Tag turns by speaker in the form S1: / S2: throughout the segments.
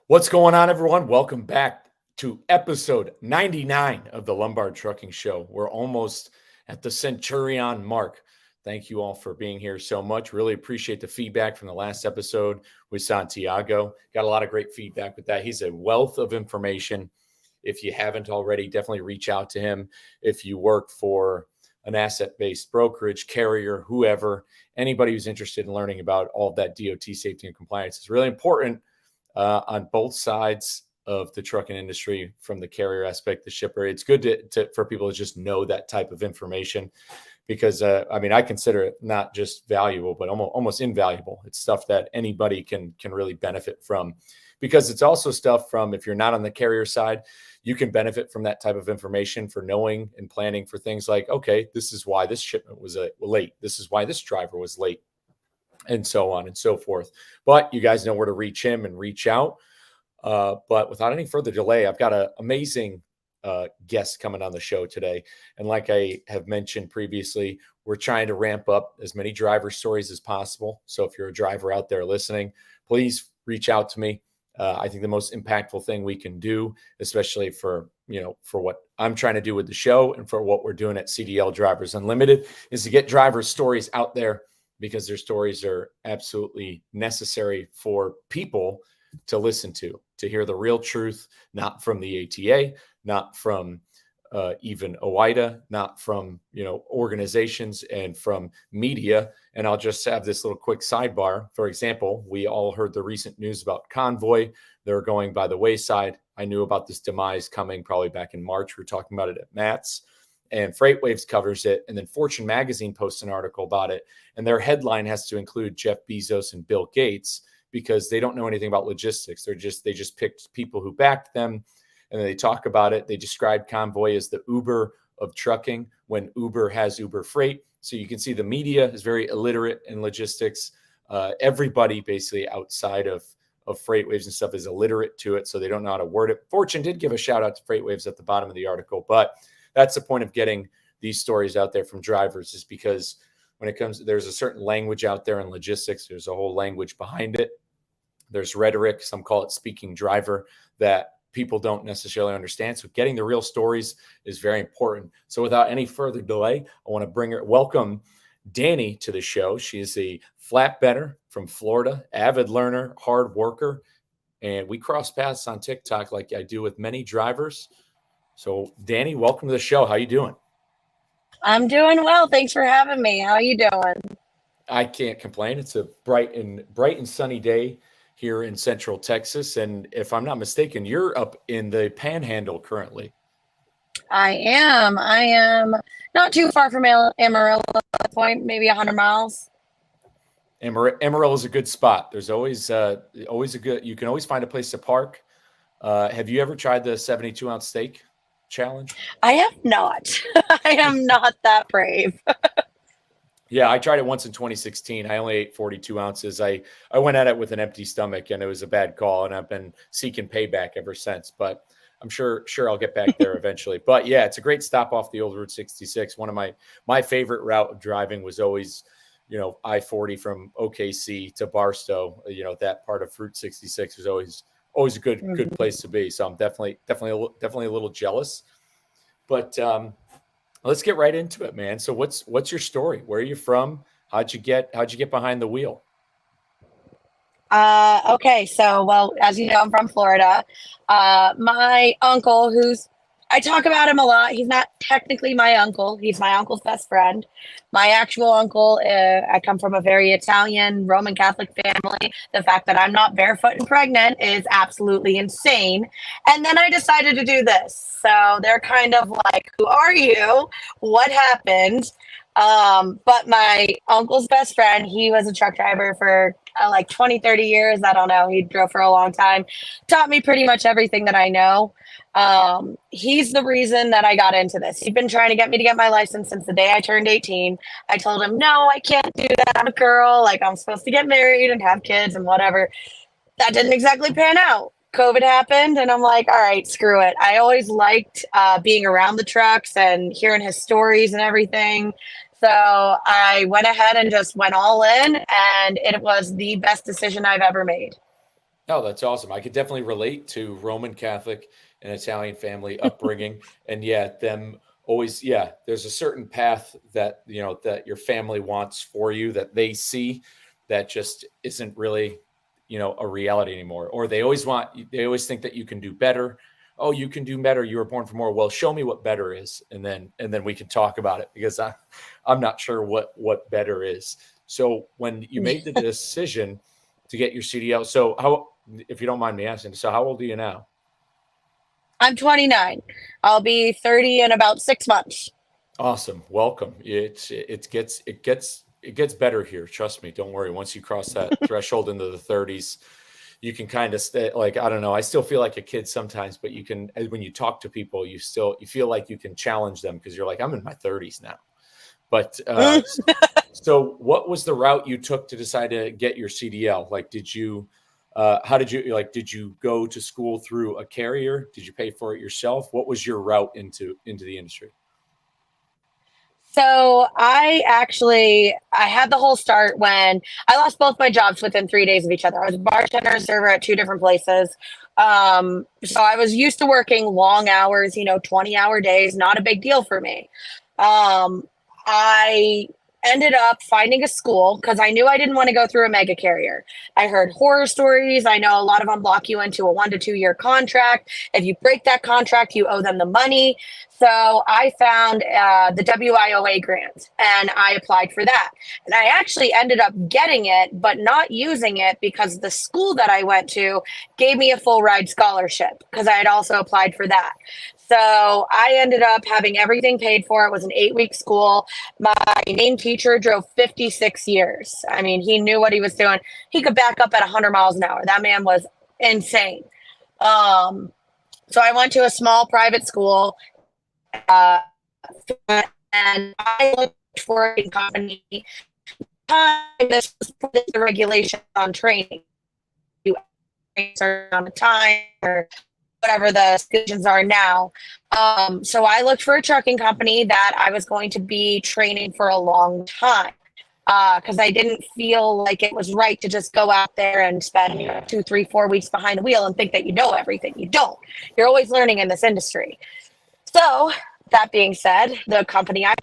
S1: What's going on, everyone? Welcome back to episode 99 of the Lombard Trucking Show. We're almost at the Centurion mark. Thank you all for being here so much. Really appreciate the feedback from the last episode with Santiago. Got a lot of great feedback with that. He's a wealth of information. If you haven't already, definitely reach out to him. If you work for an asset-based brokerage, carrier, whoever, anybody who's interested in learning about all of that DOT safety and compliance is really important on both sides of the trucking industry, from the carrier aspect, the shipper. It's good for people to just know that type of information because, I consider it not just valuable, but almost invaluable. It's stuff that anybody can really benefit from, because it's also stuff from, if you're not on the carrier side, you can benefit from that type of information for knowing and planning for things like, okay, this is why this shipment was late. This is why this driver was late, and so on and so forth. But you guys know where to reach him and reach out. But without any further delay, I've got an amazing guest coming on the show today. And like I have mentioned previously, we're trying to ramp up as many driver stories as possible. So if you're a driver out there listening, please reach out to me. I think the most impactful thing we can do, especially for what I'm trying to do with the show and for what we're doing at CDL Drivers Unlimited, is to get drivers' stories out there, because their stories are absolutely necessary for people to listen to hear the real truth, not from the ATA, not from even OIDA, not from, organizations and from media. And I'll just have this little quick sidebar. For example, we all heard the recent news about Convoy. They're going by the wayside. I knew about this demise coming probably back in March. We were talking about it at Matt's. And FreightWaves covers it. And then Fortune Magazine posts an article about it. And their headline has to include Jeff Bezos and Bill Gates, because they don't know anything about logistics. They just picked people who backed them. And they talk about it. They describe Convoy as the Uber of trucking, when Uber has Uber Freight. So you can see the media is very illiterate in logistics. Everybody basically outside of FreightWaves and stuff is illiterate to it. So they don't know how to word it. Fortune did give a shout out to FreightWaves at the bottom of the article, but that's the point of getting these stories out there from drivers, is because when it comes, there's a certain language out there in logistics. There's a whole language behind it. There's rhetoric, some call it speaking driver, that people don't necessarily understand. So getting the real stories is very important. So without any further delay, I want to welcome Dani to the show. She is a flatbedder from Florida, avid learner, hard worker, and we cross paths on TikTok like I do with many drivers. So Dani, welcome to the show. How you doing?
S2: I'm doing well. Thanks for having me. How you doing?
S1: I can't complain. It's a bright and sunny day here in Central Texas. And if I'm not mistaken, you're up in the Panhandle currently.
S2: I am not too far from Amarillo at the point, maybe 100 miles.
S1: Amarillo is a good spot. There's always you can always find a place to park. Have you ever tried the 72-ounce steak challenge?
S2: I have not. I am not that brave.
S1: Yeah, I tried it once in 2016. I only ate 42 ounces. I went at it with an empty stomach, and it was a bad call, and I've been seeking payback ever since. But I'm sure I'll get back there eventually. But yeah, it's a great stop off the old Route 66. One of my favorite route of driving was always, I-40 from OKC to Barstow. That part of Route 66 was always a good place to be. So I'm definitely a little jealous. But let's get right into it, man. So what's your story? Where are you from? How'd you get behind the wheel?
S2: Okay. So, well, as you know, I'm from Florida. My uncle, I talk about him a lot. He's not technically my uncle. He's my uncle's best friend. My actual uncle, I come from a very Italian Roman Catholic family. The fact that I'm not barefoot and pregnant is absolutely insane. And then I decided to do this. So they're kind of like, who are you? What happened? But my uncle's best friend, he was a truck driver for like 20, 30 years. I don't know. He drove for a long time. Taught me pretty much everything that I know. He's the reason that I got into this. He'd been trying to get me to get my license since the day I turned 18. I told him, no, I can't do that. I'm a girl. Like, I'm supposed to get married and have kids and whatever. That didn't exactly pan out. COVID happened, and I'm like, all right, screw it. I always liked being around the trucks and hearing his stories and everything. So I went ahead and just went all in, and it was the best decision I've ever made.
S1: Oh, that's awesome. I could definitely relate to Roman Catholic and Italian family upbringing. And yeah, them always, yeah, there's a certain path that, that your family wants for you that they see that just isn't really, a reality anymore. Or they always think that you can do better. Oh, you can do better. You were born for more. Well, show me what better is. And then we can talk about it because I'm not sure what better is. So when you made the decision to get your CDL, so how, if you don't mind me asking, so how old are you now?
S2: I'm 29. I'll be 30 in about 6 months.
S1: Awesome. Welcome. It gets better here. Trust me. Don't worry. Once you cross that threshold into the 30s, you can kind of stay like, I don't know. I still feel like a kid sometimes, but you can, when you talk to people, you feel like you can challenge them because you're like, I'm in my 30s now. But so what was the route you took to decide to get your CDL? Like, how did you, like, did you go to school through a carrier? Did you pay for it yourself? What was your route into the industry?
S2: So I had the whole start when I lost both my jobs within 3 days of each other. I was a bartender and server at two different places. So I was used to working long hours, 20-hour days, not a big deal for me. Um, I ended up finding a school because I knew I didn't want to go through a mega carrier. I heard horror stories. I know a lot of them block you into a 1 to 2 year contract. If you break that contract, you owe them the money. So I found the WIOA grant and I applied for that. And I actually ended up getting it, but not using it because the school that I went to gave me a full ride scholarship because I had also applied for that. So I ended up having everything paid for. It was an 8-week school. My main teacher drove 56 years. I mean, he knew what he was doing. He could back up at 100 miles an hour. That man was insane. So I went to a small private school, uh, and I looked for a company. This was the regulation on training. You are on the time or whatever the situations are now. So I looked for a trucking company that I was going to be training for a long time because I didn't feel like it was right to just go out there and spend 2, 3, 4 weeks behind the wheel and think that you know everything. You don't. You're always learning in this industry. So that being said, the company I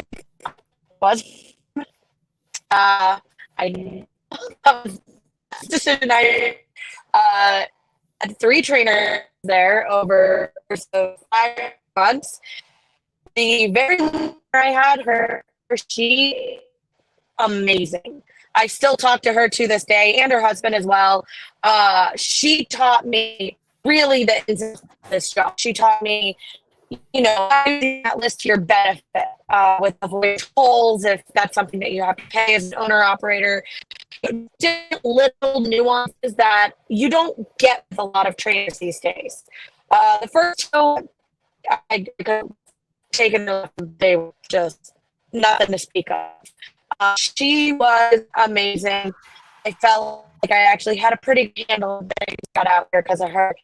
S2: was, I was decision I had 3 trainers there over so 5 months. The very least I had her, she amazing. I still talk to her to this day and her husband as well. She taught me really the ins and outs of this job. She taught me, using that list to your benefit with avoiding tolls if that's something that you have to pay as an owner operator. Different little nuances that you don't get with a lot of trainers these days. The first show I could take a they were just nothing to speak of. She was amazing. I felt like I actually had a pretty good handle of things got out there because of her.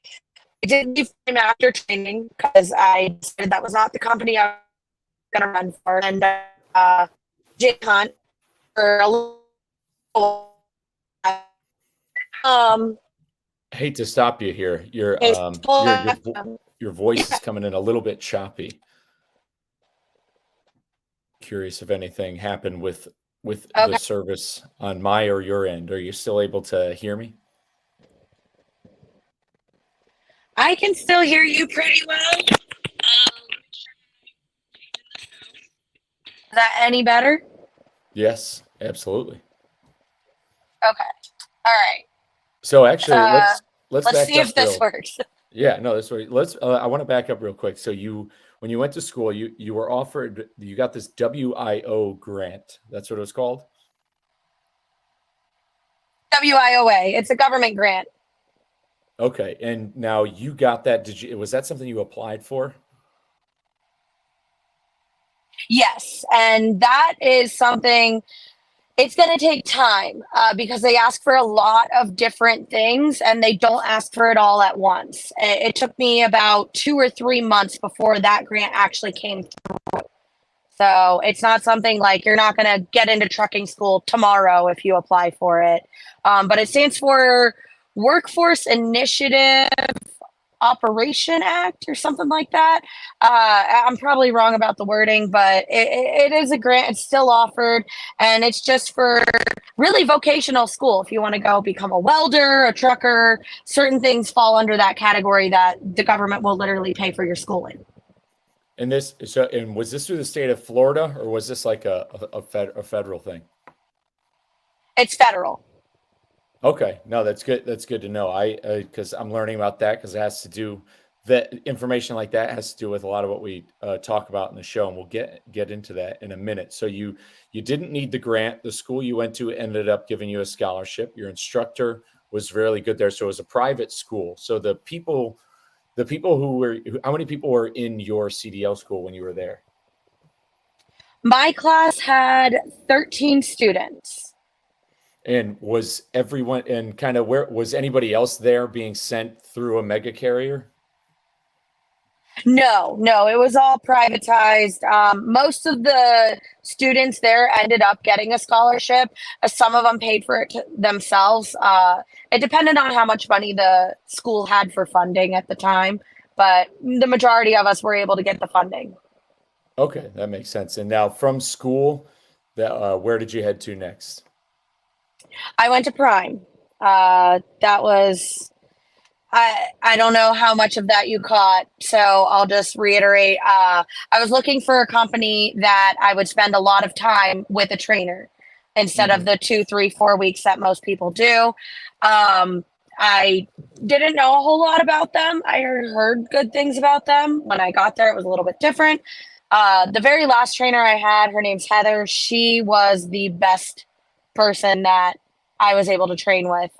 S2: I did leave time after training because I decided that was not the company I was going to run for. And Jay Hunt for a little.
S1: I hate to stop you here. Your voice is coming in a little bit choppy. Curious if anything happened with the service on my or your end. Are you still able to hear me?
S2: I can still hear you pretty well. Is that any better?
S1: Yes, absolutely.
S2: Okay. All right.
S1: So actually, let's back
S2: see
S1: up
S2: if this works.
S1: Yeah, no, that's right. I want to back up real quick. So when you went to school, you were offered, you got this WIO grant. That's what it was called?
S2: WIOA. It's a government grant.
S1: Okay. And now you got that. Was that something you applied for?
S2: Yes. And that is something, it's going to take time because they ask for a lot of different things and they don't ask for it all at once. It took me about 2 or 3 months before that grant actually came through. So it's not something like you're not going to get into trucking school tomorrow if you apply for it. But it stands for Workforce Initiative Operation Act or something like that. I'm probably wrong about the wording, but it is a grant. It's still offered, and it's just for really vocational school. If you want to go become a welder, a trucker, certain things fall under that category that the government will literally pay for your schooling.
S1: And was this through the state of Florida, or was this like a federal thing?
S2: It's federal.
S1: Okay, no, that's good. That's good to know. Because I'm learning about that because it has to do that information like that has to do with a lot of what we talk about in the show, and we'll get into that in a minute. So you didn't need the grant. The school you went to ended up giving you a scholarship. Your instructor was really good there, so it was a private school. So how many people were in your CDL school when you were there?
S2: My class had 13 students.
S1: And was everyone and kind of where was anybody else there being sent through a mega carrier?
S2: No, it was all privatized. Most of the students there ended up getting a scholarship. Some of them paid for it themselves. It depended on how much money the school had for funding at the time, but the majority of us were able to get the funding.
S1: Okay, that makes sense. And now from school, where did you head to next?
S2: I went to Prime. That was I don't know how much of that you caught, so I'll just reiterate. I was looking for a company that I would spend a lot of time with a trainer instead of the 2, 3, 4 weeks that most people do. I didn't know a whole lot about them. I heard good things about them. When I got there, it was a little bit different. The very last trainer I had, her name's Heather. She was the best person that I was able to train with.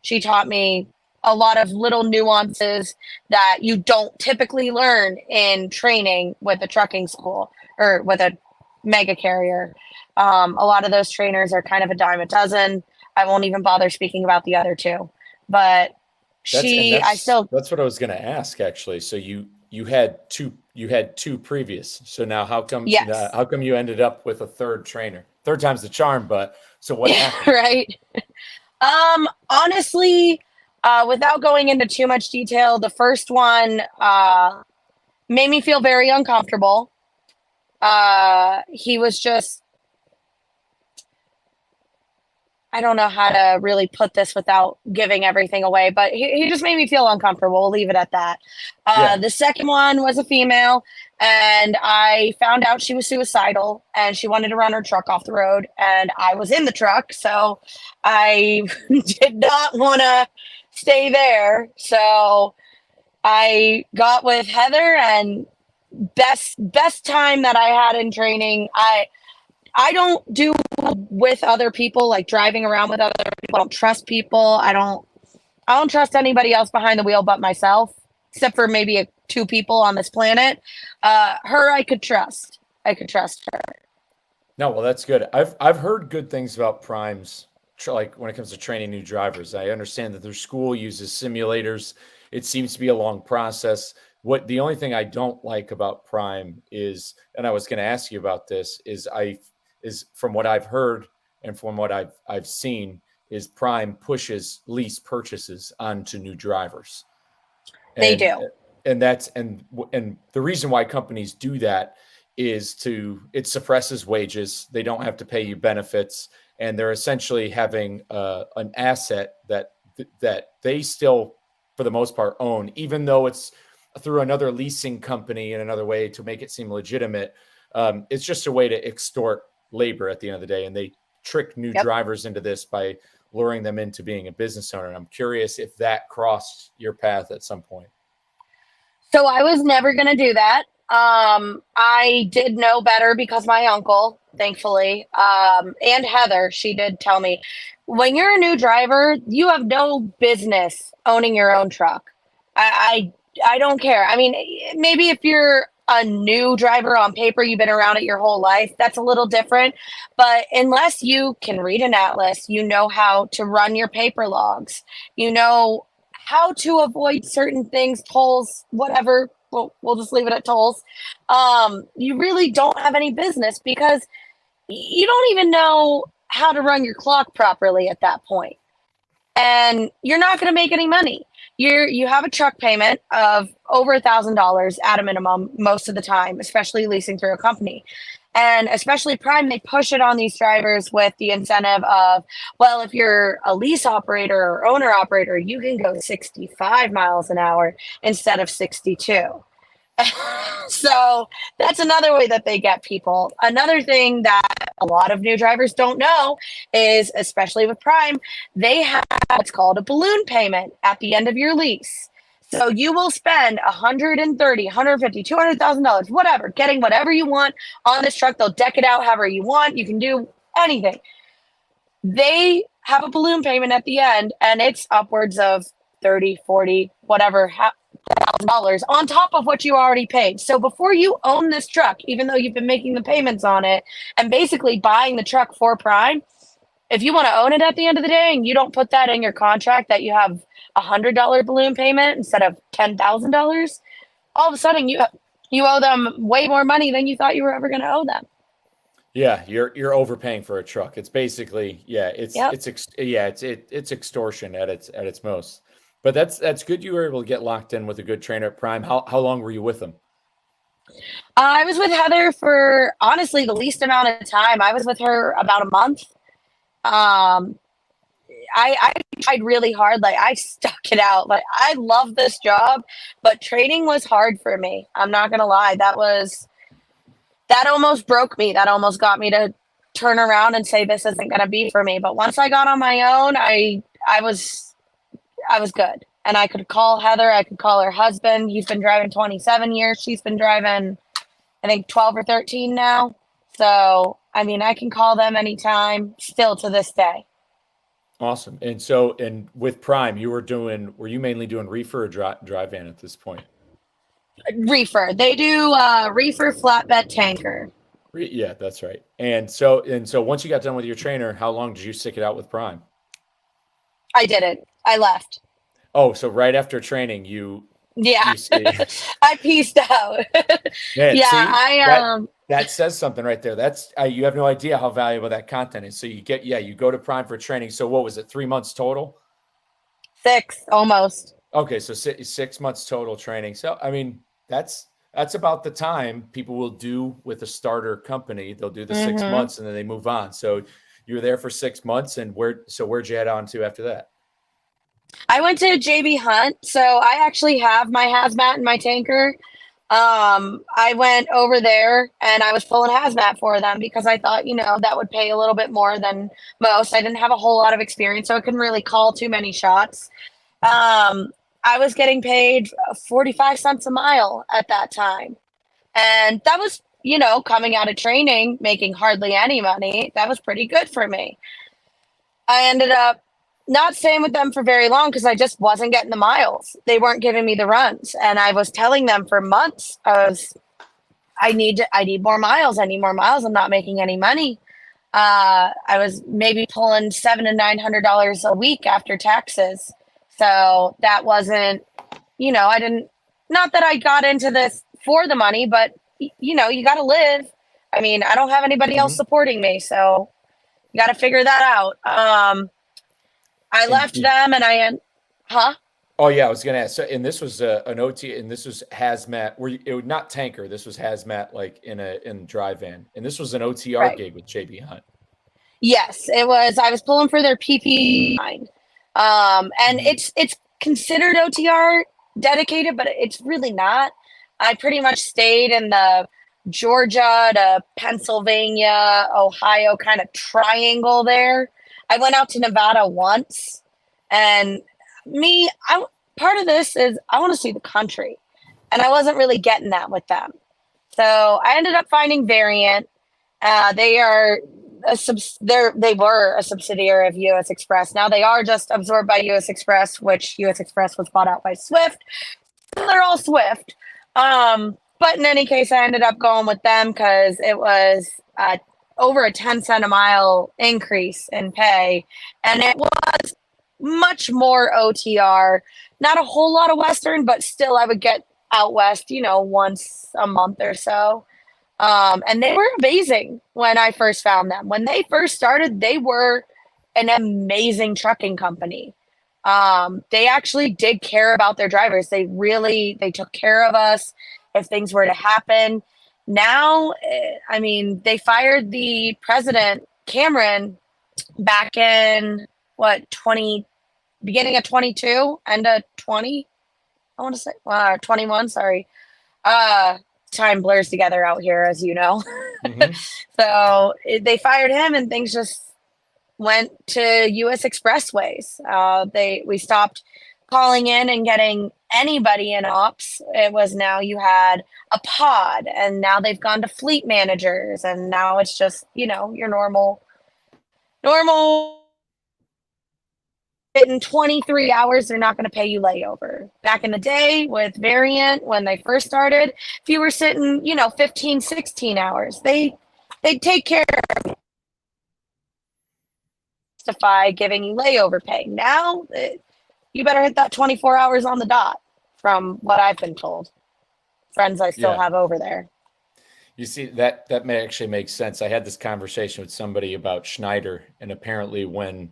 S2: She taught me a lot of little nuances that you don't typically learn in training with a trucking school or with a mega carrier. A lot of those trainers are kind of a dime a dozen. I won't even bother speaking about the other two, but
S1: that's what I was going to ask actually. So you had two previous. So now
S2: yes.
S1: how come you ended up with a third trainer? Third time's the charm, but so what happened?
S2: Right. Honestly, without going into too much detail, the first one made me feel very uncomfortable. He was just, I don't know how to really put this without giving everything away, but he just made me feel uncomfortable. We'll leave it at that.
S1: Yeah.
S2: The second one was a female, and I found out she was suicidal and she wanted to run her truck off the road. And I was in the truck, so I did not want to stay there. So I got with Heather, and best time that I had in training. I don't do with other people, like driving around with other people. I don't trust people. I don't trust anybody else behind the wheel but myself, except for maybe two people on this planet. Her, I could trust. I could trust her.
S1: No, well, that's good. I've heard good things about Primes, like when it comes to training new drivers. I understand that their school uses simulators. It seems to be a long process. The only thing I don't like about Prime is, and I was going to ask you about this, is from what I've heard and from what I've seen, is Prime pushes lease purchases onto new drivers.
S2: They do.
S1: And the reason why companies do that is it suppresses wages. They don't have to pay you benefits, and they're essentially having an asset that they still, for the most part, own, even though it's through another leasing company in another way to make it seem legitimate. It's just a way to extort labor at the end of the day, and they trick new drivers into this by luring them into being a business owner. And I'm curious if that crossed your path at some point.
S2: So I was never going to do that. I did know better because my uncle, thankfully, and Heather, she did tell me, when you're a new driver, you have no business owning your own truck. I don't care. I mean, maybe if you're a new driver on paper, you've been around it your whole life, that's a little different. But unless you can read an atlas, you know how to run your paper logs, you know how to avoid certain things, tolls, whatever. We'll just leave it at tolls. You really don't have any business because you don't even know how to run your clock properly at that point. and you're not going to make any money. You have a truck payment of over $1,000 at a minimum most of the time, especially leasing through a company. And especially Prime, they push it on these drivers with the incentive of, well, if you're a lease operator or owner operator, you can go 65 miles an hour instead of 62. So that's another way that they get people. Another thing that a lot of new drivers don't know is, especially with Prime, they have what's called a balloon payment at the end of your lease. So you will spend 130, 150, $200,000, whatever, getting whatever you want on this truck. They'll deck it out however you want. You can do anything. They have a balloon payment at the end, and it's upwards of 30, 40, whatever, $1,000 on top of what you already paid. So before you own this truck, even though you've been making the payments on it and basically buying the truck for Prime, if you want to own it at the end of the day and you don't put that in your contract that you have $100 balloon payment instead of $10,000, all of a sudden you owe them way more money than you thought you were ever going to owe them.
S1: Yeah, you're overpaying for a truck. It's basically,
S2: Yep.
S1: it's extortion at its most. But that's good you were able to get locked in with a good trainer at Prime. How long were you with them?
S2: I was with Heather for honestly the least amount of time. I was with her about a month. Um, I tried really hard. Like I stuck it out. Like I love this job, but training was hard for me. I'm not gonna lie. That almost broke me. That almost got me to turn around and say this isn't gonna be for me. But once I got on my own, I was good. And I could call Heather, I could call her husband. He's been driving 27 years. She's been driving, I think, 12 or 13 now. So, I mean, I can call them anytime, still to this day.
S1: Awesome. And with Prime, were you mainly doing reefer or dry van at this point?
S2: Reefer. They do reefer flatbed tanker.
S1: Yeah, that's right. And so once you got done with your trainer, how long did you stick it out with Prime?
S2: I didn't. I left.
S1: Oh, so right after training,
S2: Yeah.
S1: you see,
S2: I pieced out.
S1: man,
S2: Yeah,
S1: see
S2: I
S1: that says something right there. That's you have no idea how valuable that content is. So you go to Prime for training. So what was it? 3 months total?
S2: 6 almost.
S1: Okay, so 6 months total training. So I mean, that's about the time people will do with a starter company. They'll do the 6 months and then they move on. So you were there for 6 months, and where'd you head on to after that?
S2: I went to JB Hunt, so I actually have my hazmat and my tanker. I went over there and I was pulling hazmat for them because I thought, that would pay a little bit more than most. I didn't have a whole lot of experience, so I couldn't really call too many shots. I was getting paid 45 cents a mile at that time. And that was, coming out of training, making hardly any money. That was pretty good for me. I ended up not staying with them for very long because I just wasn't getting the miles. They weren't giving me the runs. And I was telling them for months, I need more miles. I need more miles. I'm not making any money. I was maybe pulling $700 and $900 a week after taxes. So that wasn't, I didn't, not that I got into this for the money, but you got to live. I mean, I don't have anybody else
S1: Mhm.
S2: supporting me, so you got to figure that out. I
S1: And
S2: left them huh?
S1: oh yeah, I was gonna ask. So, and this was an OT, and this was hazmat. It was not tanker. This was hazmat, like in dry van, and this was an OTR
S2: Right.
S1: gig with JB Hunt.
S2: Yes, it was. I was pulling for their PP line. And
S1: Mhm.
S2: it's considered OTR dedicated, but it's really not. I pretty much stayed in the Georgia to Pennsylvania, Ohio kind of triangle there. I went out to Nevada once, and part of this is I want to see the country, and I wasn't really getting that with them. So I ended up finding Variant. They are they were a subsidiary of US Express. Now they are just absorbed by US Express, which US Express was bought out by Swift. They're all Swift. But in any case, I ended up going with them because it was over a 10 cent a mile increase in pay, and it was much more OTR. Not a whole lot of Western, but still, I would get out west, once a month or so. And they were amazing when I first found them. When they first started, they were an amazing trucking company. They actually did care about their drivers. They took care of us if things were to happen. Now, I mean, they fired the president, Cameron, back in what, 20, beginning of 22, end of 20, I want to say, 21, sorry. Uh, Time blurs together out here, as you know.
S1: Mm-hmm.
S2: So they fired him, and things just went to U.S. Expressways. We stopped calling in and getting anybody in ops. It was now you had a pod, and now they've gone to fleet managers, and now it's just your normal. In 23 hours, they're not going to pay you layover. Back in the day with Variant, when they first started, if you were sitting, 15, 16 hours, they'd take care of justify giving you layover pay. Now, you better hit that 24 hours on the dot, from what I've been told. Friends I still
S1: Yeah.
S2: have over there.
S1: You see, that may actually make sense. I had this conversation with somebody about Schneider, and apparently when,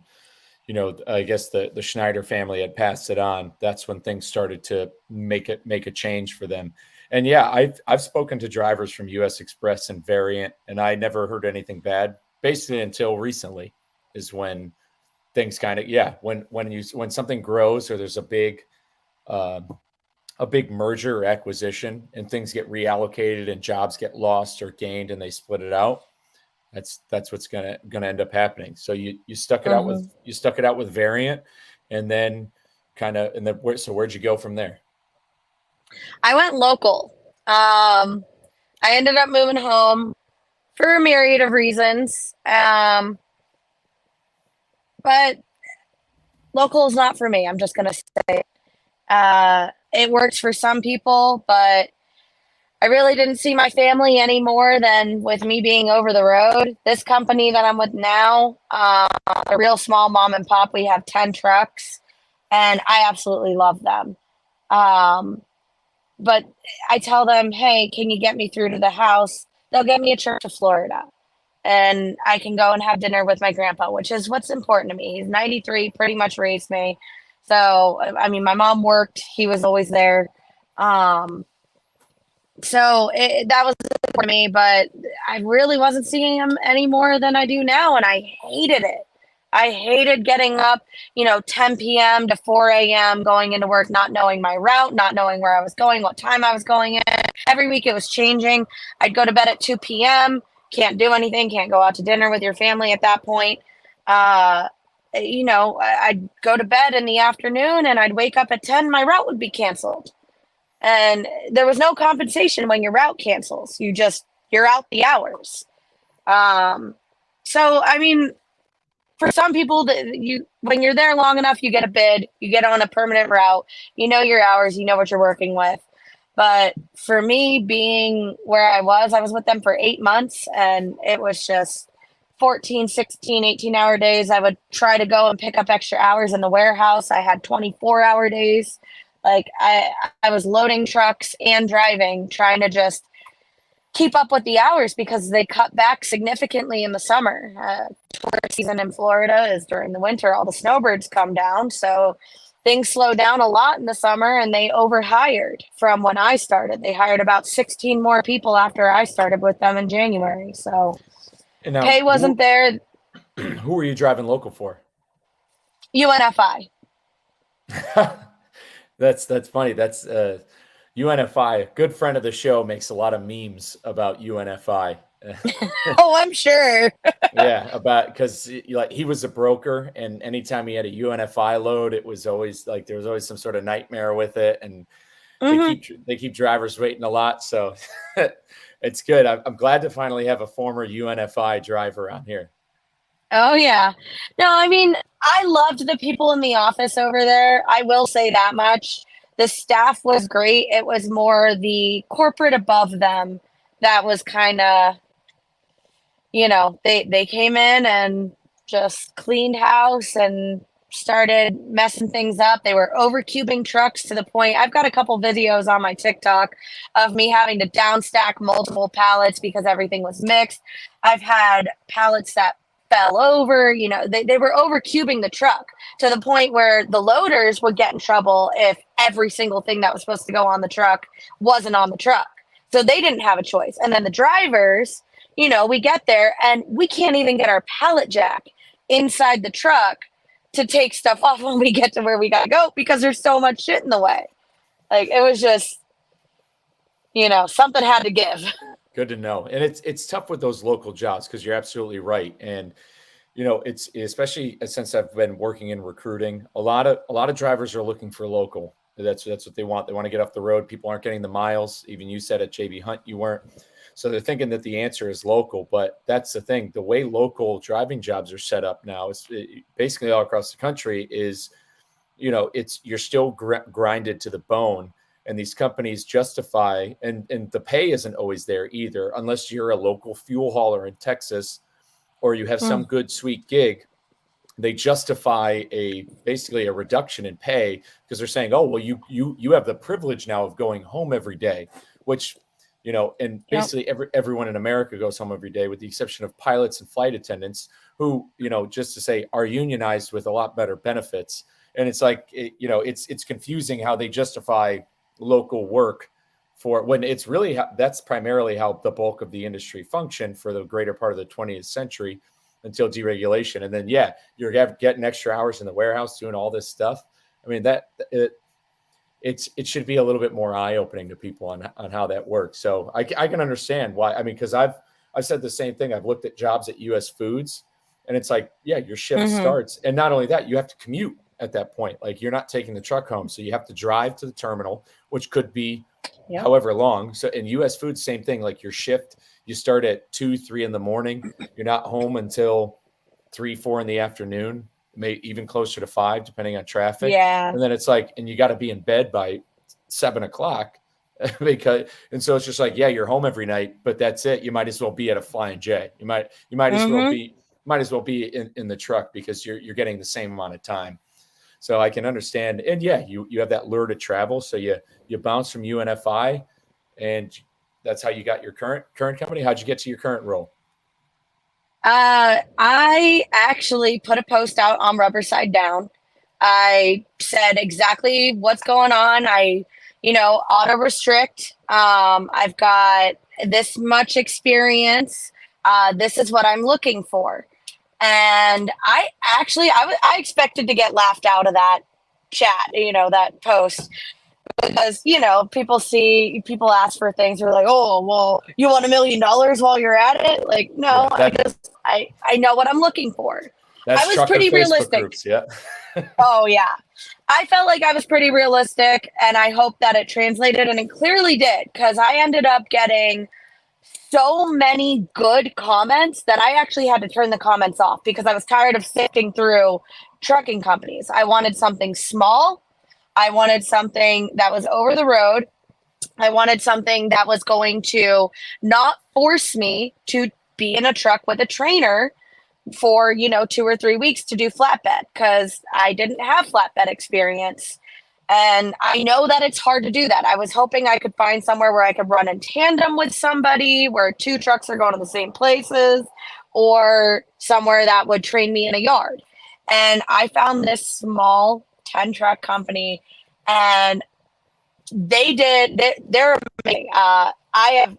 S1: I guess the Schneider family had passed it on, that's when things started to make a change for them. And yeah, I've spoken to drivers from US Express and Variant, and I never heard anything bad, basically until recently is when things kind of, yeah, when something grows or there's a big merger or acquisition and things get reallocated and jobs get lost or gained and they split it out. That's what's gonna end up happening. So you stuck it out with Variant, and then where'd you go from there?
S2: I went local. I ended up moving home for a myriad of reasons. But local is not for me. I'm just gonna say it works for some people, but I really didn't see my family any more than with me being over the road. This company that I'm with now, a real small mom and pop. We have 10 trucks, and I absolutely love them. But I tell them, hey, can you get me through to the house? They'll get me a trip to Florida, and I can go and have dinner with my grandpa, which is what's important to me. He's 93, pretty much raised me. So, I mean, my mom worked. He was always there. So that was for me, but I really wasn't seeing him any more than I do now, and I hated it. I hated getting up, 10 p.m. to 4 a.m., going into work, not knowing my route, not knowing where I was going, what time I was going in. Every week it was changing. I'd go to bed at 2 p.m., can't do anything, can't go out to dinner with your family at that point. I'd go to bed in the afternoon, and I'd wake up at 10, my route would be canceled. And there was no compensation when your route cancels. You're out the hours. So, I mean, for some people, when you're there long enough, you get a bid, you get on a permanent route, you know your hours, you know what you're working with. But for me, being where I was with them for 8 months, and it was just 14, 16, 18-hour days. I would try to go and pick up extra hours in the warehouse. I had 24-hour days. Like I was loading trucks and driving, trying to just keep up with the hours because they cut back significantly in the summer. Tourist season in Florida is during the winter. All the snowbirds come down. So things slow down a lot in the summer, and they overhired from when I started. They hired about 16 more people after I started with them in January. So
S1: Now,
S2: pay wasn't there.
S1: Who were you driving local for?
S2: UNFI.
S1: That's funny. That's UNFI, a good friend of the show, makes a lot of memes about UNFI.
S2: Oh, I'm sure.
S1: Yeah, because he was a broker, and anytime he had a UNFI load, it was always like there was always some sort of nightmare with it, and they keep drivers waiting a lot. So it's good. I'm glad to finally have a former UNFI driver on here.
S2: Oh, yeah. No, I mean, I loved the people in the office over there. I will say that much. The staff was great. It was more the corporate above them that was kind of, they came in and just cleaned house and started messing things up. They were overcubing trucks to the point. I've got a couple videos on my TikTok of me having to downstack multiple pallets because everything was mixed. I've had pallets that fell over. You know, they were over cubing the truck to the point where the loaders would get in trouble if every single thing that was supposed to go on the truck wasn't on the truck. So they didn't have a choice. And then the drivers, you know, we get there and we can't even get our pallet jack inside the truck to take stuff off when we get to where we got to go because there's so much shit in the way. Like, it was just, you know, something had to give.
S1: Good to know. And it's tough with those local jobs because you're absolutely right. And you know, it's especially since I've been working in recruiting, a lot of drivers are looking for local. That's what they want. They want to get off the road. People aren't getting the miles. Even you said at JB Hunt you weren't. So they're thinking that the answer is local, but that's the thing. The way local driving jobs are set up now is basically all across the country is, you know, you're still grinded to the bone, and these companies justify, and the pay isn't always there either, unless you're a local fuel hauler in Texas, or you have some good sweet gig. They justify basically a reduction in pay because they're saying, oh, well, you have the privilege now of going home every day, which, you know, and basically everyone in America goes home every day, with the exception of pilots and flight attendants who, you know, just to say, are unionized with a lot better benefits. And it's like, you know, it's confusing how they justify local work for when it's really, that's primarily how the bulk of the industry functioned for the greater part of the 20th century until deregulation. And then, yeah, you're getting extra hours in the warehouse doing all this stuff. I mean, it should be a little bit more eye-opening to people on how that works. So I can understand why. I mean, because I've said the same thing. I've looked at jobs at US Foods, and it's like, yeah, your shift starts. And not only that, you have to commute at that point. Like, you're not taking the truck home. So you have to drive to the terminal, which could be however long. So in US Foods, same thing. Like, your shift, you start at 2, 3 in the morning. You're not home until 3, 4 in the afternoon, maybe even closer to 5, depending on traffic.
S2: Yeah.
S1: And then it's like, and you got to be in bed by 7 o'clock and so it's just like, yeah, you're home every night, but that's it. You might as well be at a Flying J. You might as well be in the truck because you're getting the same amount of time. So I can understand. And yeah, you have that lure to travel. So you bounce from UNFI, and that's how you got your current company. How'd you get to your current role?
S2: I actually put a post out on Rubber Side Down. I said exactly what's going on. Auto restrict. I've got this much experience. This is what I'm looking for. And I expected to get laughed out of that chat, that post, because, people ask for things. They're like, oh, well, you want $1 million while you're at it? Like, no, I know what I'm looking for.
S1: That's
S2: I was pretty realistic.
S1: Groups, yeah.
S2: Oh, yeah. I felt like I was pretty realistic, and I hope that it translated, and it clearly did, because I ended up getting so many good comments that I actually had to turn the comments off because I was tired of sifting through trucking companies. I wanted something small. I wanted something that was over the road. I wanted something that was going to not force me to be in a truck with a trainer for 2 or 3 weeks to do flatbed, because I didn't have flatbed experience. And I know that it's hard to do that. I was hoping I could find somewhere where I could run in tandem with somebody, where 2 trucks are going to the same places, or somewhere that would train me in a yard. And I found this small 10 truck company, and they're amazing. I have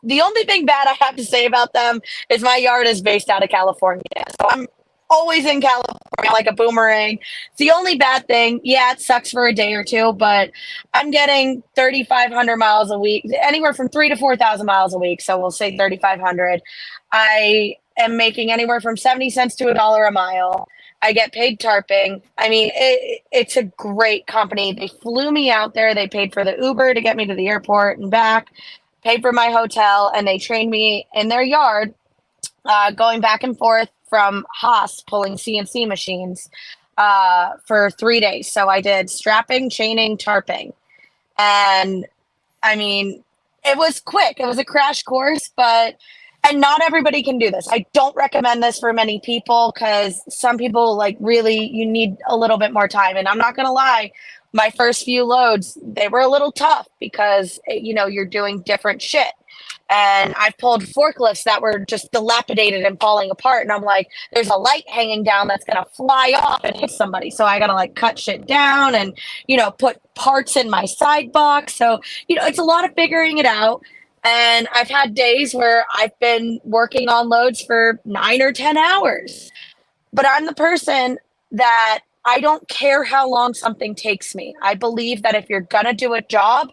S2: the only thing bad I have to say about them is my yard is based out of California. So I'm always in California like a boomerang. It's the only bad thing. Yeah, it sucks for a day or two, but I'm getting 3,500 miles a week, anywhere from 3,000 to 4,000 miles a week. So we'll say 3,500. I am making anywhere from 70 cents to $1 a mile. I get paid tarping. I mean, it's a great company. They flew me out there. They paid for the Uber to get me to the airport and back, paid for my hotel, and they trained me in their yard, going back and forth from Haas, pulling CNC machines for 3 days. So I did strapping, chaining, tarping. And I mean, it was quick. It was a crash course, and not everybody can do this. I don't recommend this for many people, because some people, like, really, you need a little bit more time. And I'm not going to lie, my first few loads, they were a little tough because, you're doing different shit. And I've pulled forklifts that were just dilapidated and falling apart. And I'm like, there's a light hanging down that's going to fly off and hit somebody. So I got to like cut shit down and, put parts in my side box. So, it's a lot of figuring it out. And I've had days where I've been working on loads for 9 or 10 hours. But I'm the person that I don't care how long something takes me. I believe that if you're going to do a job,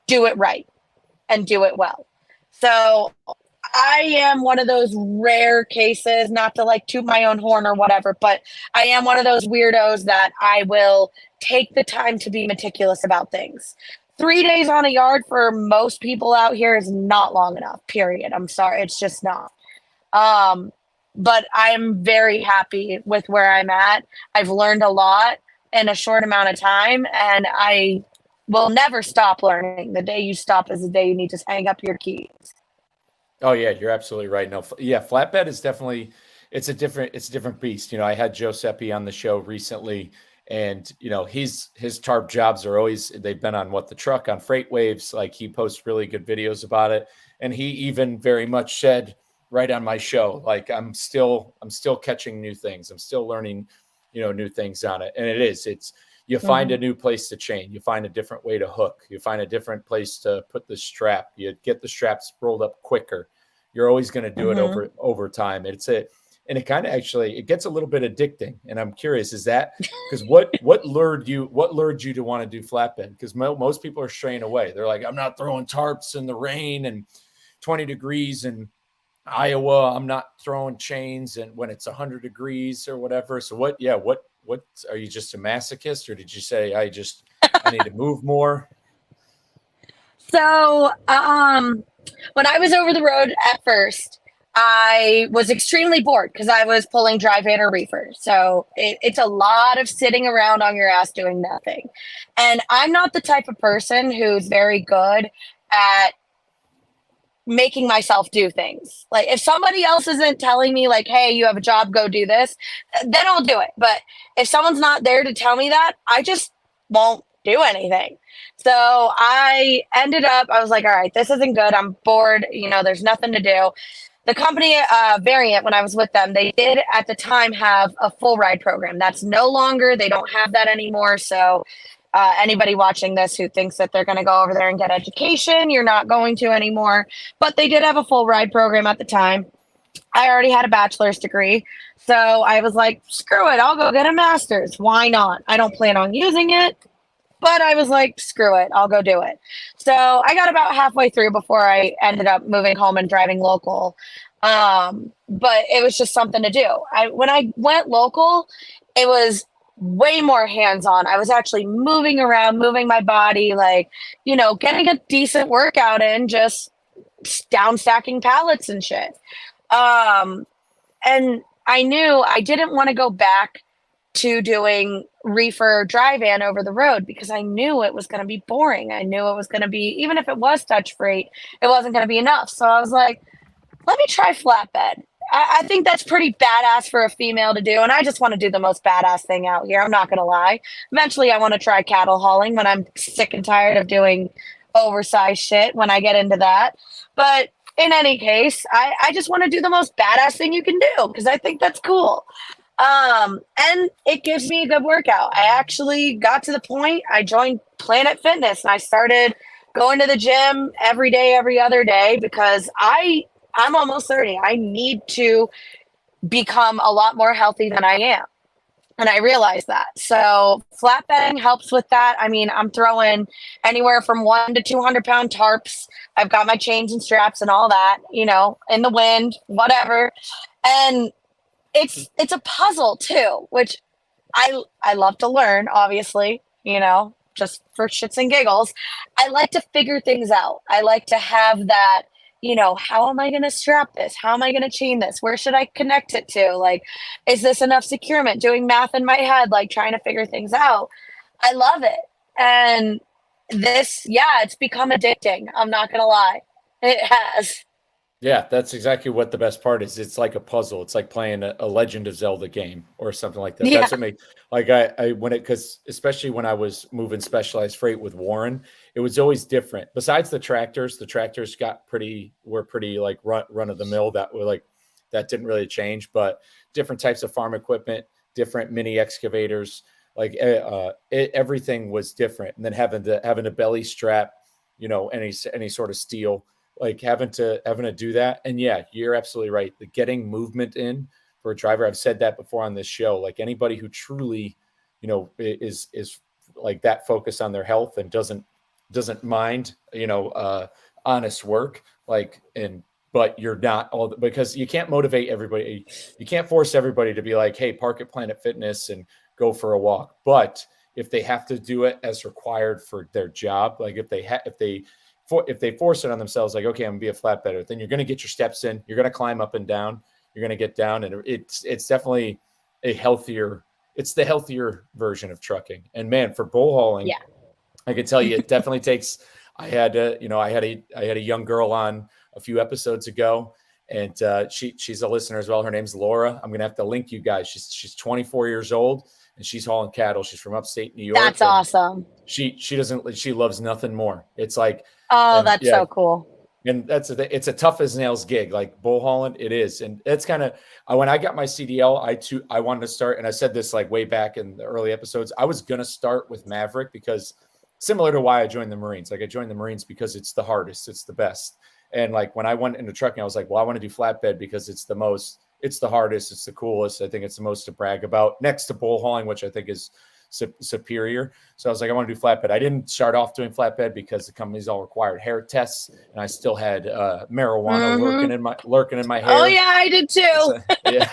S2: do it right and do it well. So I am one of those rare cases, not to like toot my own horn or whatever, but I am one of those weirdos that I will take the time to be meticulous about things. 3 days on a yard for most people out here is not long enough, period. I'm sorry. It's just not. But I'm very happy with where I'm at. I've learned a lot in a short amount of time, and I will never stop learning. The day you stop is the day you need to hang up your keys.
S1: Oh yeah, you're absolutely right. No, yeah, flatbed is definitely it's a different beast. I had Joe Seppi on the show recently, and his tarp jobs are always they've been on What the Truck on Freight Waves. Like he posts really good videos about it, and he even very much said right on my show, like I'm still catching new things. I'm still learning, new things on it, and it's you find a new place to chain. You find a different way to hook. You find a different place to put the strap. You get the straps rolled up quicker. You're always going to do it over time. And it kind of actually, it gets a little bit addicting. And I'm curious, is that because what lured you to want to do flatbed? Because most people are straying away. They're like, I'm not throwing tarps in the rain and 20 degrees in Iowa. I'm not throwing chains and when it's 100 degrees or whatever. So what are you, just a masochist, or did you say I need to move more?
S2: So, when I was over the road at first, I was extremely bored because I was pulling dry van or reefer. So it's a lot of sitting around on your ass doing nothing. And I'm not the type of person who's very good at making myself do things. Like if somebody else isn't telling me like, hey, you have a job, go do this, then I'll do it. But if someone's not there to tell me that, I just won't do anything. So I was like, all right, this isn't good. I'm bored. There's nothing to do. The company Variant, when I was with them, they did at the time have a full ride program. That's no longer, they don't have that anymore. So anybody watching this who thinks that they're going to go over there and get education, you're not going to anymore. But they did have a full ride program at the time. I already had a bachelor's degree. So I was like, screw it. I'll go get a master's. Why not? I don't plan on using it. But I was like, screw it. I'll go do it. So I got about halfway through before I ended up moving home and driving local. But it was just something to do. When I went local, it was way more hands-on. I was actually moving around, moving my body, like, getting a decent workout in, just down stacking pallets and shit. And I knew I didn't want to go back to doing reefer dry van over the road because I knew it was going to be boring. I knew it was going to be, even if it was touch freight, it wasn't going to be enough. So I was like, let me try flatbed. I think that's pretty badass for a female to do. And I just want to do the most badass thing out here. I'm not going to lie. Eventually, I want to try cattle hauling when I'm sick and tired of doing oversized shit when I get into that. But in any case, I just want to do the most badass thing you can do because I think that's cool. And it gives me a good workout. I actually got to the point, I joined Planet Fitness and I started going to the gym every day, every other day, because I'm almost 30. I need to become a lot more healthy than I am. And I realized that. So flatbedding helps with that. I mean, I'm throwing anywhere from 1 to 200 pound tarps. I've got my chains and straps and all that, in the wind, whatever. And it's a puzzle too, which I love to learn, obviously, just for shits and giggles. I like to figure things out. I like to have that, how am I going to strap this? How am I going to chain this? Where should I connect it to? Like, is this enough securement? Doing math in my head, like trying to figure things out. I love it. And it's become addicting. I'm not going to lie. It has.
S1: Yeah, that's exactly what the best part is. It's like a puzzle. It's like playing a Legend of Zelda game or something like that.
S2: Yeah.
S1: That's what made like I when it because especially when I was moving specialized freight with Warren, it was always different. Besides the tractors got were pretty like run of the mill that were like that didn't really change, but different types of farm equipment, different mini excavators, like everything was different. And then having a belly strap, any sort of steel like having to do that. And yeah, you're absolutely right. The getting movement in for a driver, I've said that before on this show. Like anybody who truly, is like that focused on their health and doesn't mind, honest work. Like and but you're not all because you can't motivate everybody. You can't force everybody to be like, hey, park at Planet Fitness and go for a walk. But if they have to do it as required for their job, like if they force it on themselves, like, okay, I'm gonna be a flatbedder, then you're gonna get your steps in, you're gonna climb up and down, you're gonna get down, and it's definitely a healthier, it's the healthier version of trucking. And man, for bull hauling,
S2: Yeah.
S1: I can tell you, it definitely takes. I had a young girl on a few episodes ago, and she's a listener as well. Her name's Laura. I'm gonna have to link you guys. She's 24 years old, and she's hauling cattle. She's from upstate New York,
S2: That's
S1: and
S2: awesome.
S1: she loves nothing more. It's like,
S2: Oh,
S1: and
S2: that's
S1: yeah,
S2: so cool.
S1: and it's a tough as nails gig, like bull hauling. It is, and it's kind of when I got my CDL, I wanted to start, and I said this like way back in the early episodes. I was gonna start with Maverick because similar to why I joined the Marines. Like I joined the Marines because it's the hardest, it's the best, and like when I went into trucking, I was like, well, I want to do flatbed because it's the hardest, it's the coolest. I think it's the most to brag about next to bull hauling, which I think is superior. So I was like, I want to do flatbed. I didn't start off doing flatbed because the companies all required hair tests, and I still had marijuana
S2: Mm-hmm.
S1: lurking in my
S2: Oh
S1: hair.
S2: yeah, I did too.
S1: So,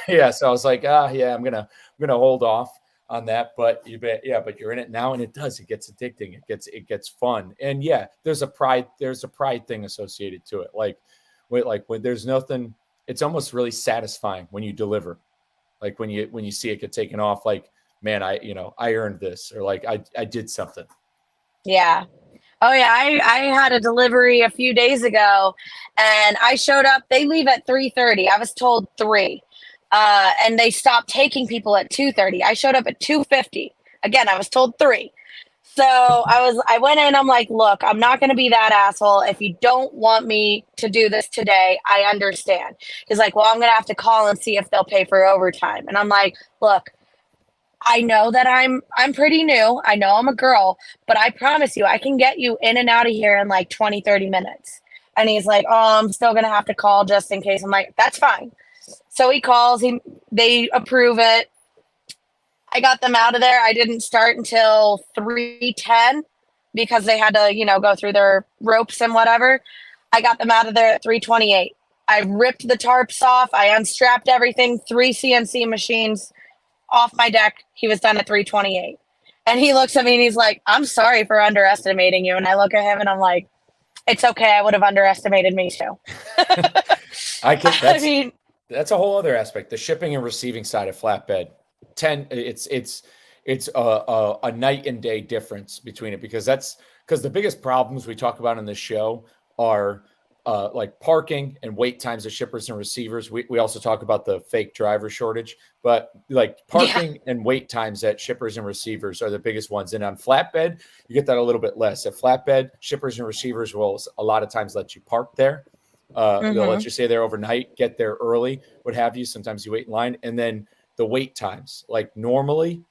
S1: yeah. So I was like, yeah, I'm gonna hold off on that. But but you're in it now, and it gets addicting. It gets fun, and yeah, there's a pride thing associated to it. When there's nothing, it's almost really satisfying when you deliver, like when you see it get taken off, like, man, I earned this, or like I did something.
S2: Yeah. Oh yeah, I had a delivery a few days ago, and I showed up. They leave at 3:30. I was told 3, and they stopped taking people at 2:30. I showed up at 2:50. Again, I was told 3. So I went in. I'm like, look, I'm not going to be that asshole. If you don't want me to do this today, I understand. He's like, well, I'm going to have to call and see if they'll pay for overtime. And I'm like, look, I know that I'm pretty new. I know I'm a girl, but I promise you I can get you in and out of here in like 20, 30 minutes. And he's like, "Oh, I'm still going to have to call just in case." I'm like, "That's fine." So he calls, they approve it. I got them out of there. I didn't start until 3:10 because they had to, go through their ropes and whatever. I got them out of there at 3:28. I ripped the tarps off. I unstrapped everything, 3 CNC machines off my deck. He was done at 3:28. And he looks at me and he's like, "I'm sorry for underestimating you." And I look at him and I'm like, "It's okay. I would have underestimated me too."
S1: I can.
S2: I mean,
S1: That's a whole other aspect. The shipping and receiving side of flatbed. It's a night and day difference between it, because the biggest problems we talk about in this show are like parking and wait times of shippers and receivers. We also talk about the fake driver shortage, but like
S2: yeah.
S1: parking and wait times at shippers and receivers are the biggest ones. And on flatbed, you get that a little bit less. At flatbed, shippers and receivers will a lot of times let you park there. They'll let
S2: Mm-hmm.
S1: you stay there overnight, get there early, what have you. Sometimes you wait in line, and then the wait times. Like normally,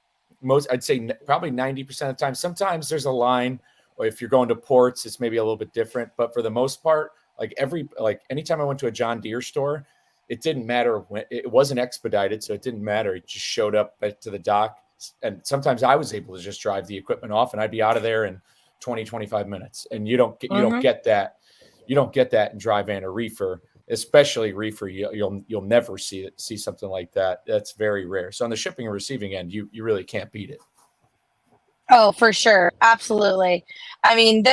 S1: I'd say probably 90% of the time. Sometimes there's a line, or if you're going to ports, it's maybe a little bit different. But for the most part, like anytime I went to a John Deere store, it didn't matter when it wasn't expedited, so it didn't matter. It just showed up to the dock, and sometimes I was able to just drive the equipment off, and I'd be out of there in 20, 25 minutes. And you don't
S2: Mm-hmm.
S1: get that. You don't get that in dry van or reefer, especially reefer. You'll never see something like that. That's very rare. So on the shipping and receiving end, you really can't beat it.
S2: Oh, for sure. Absolutely. I mean,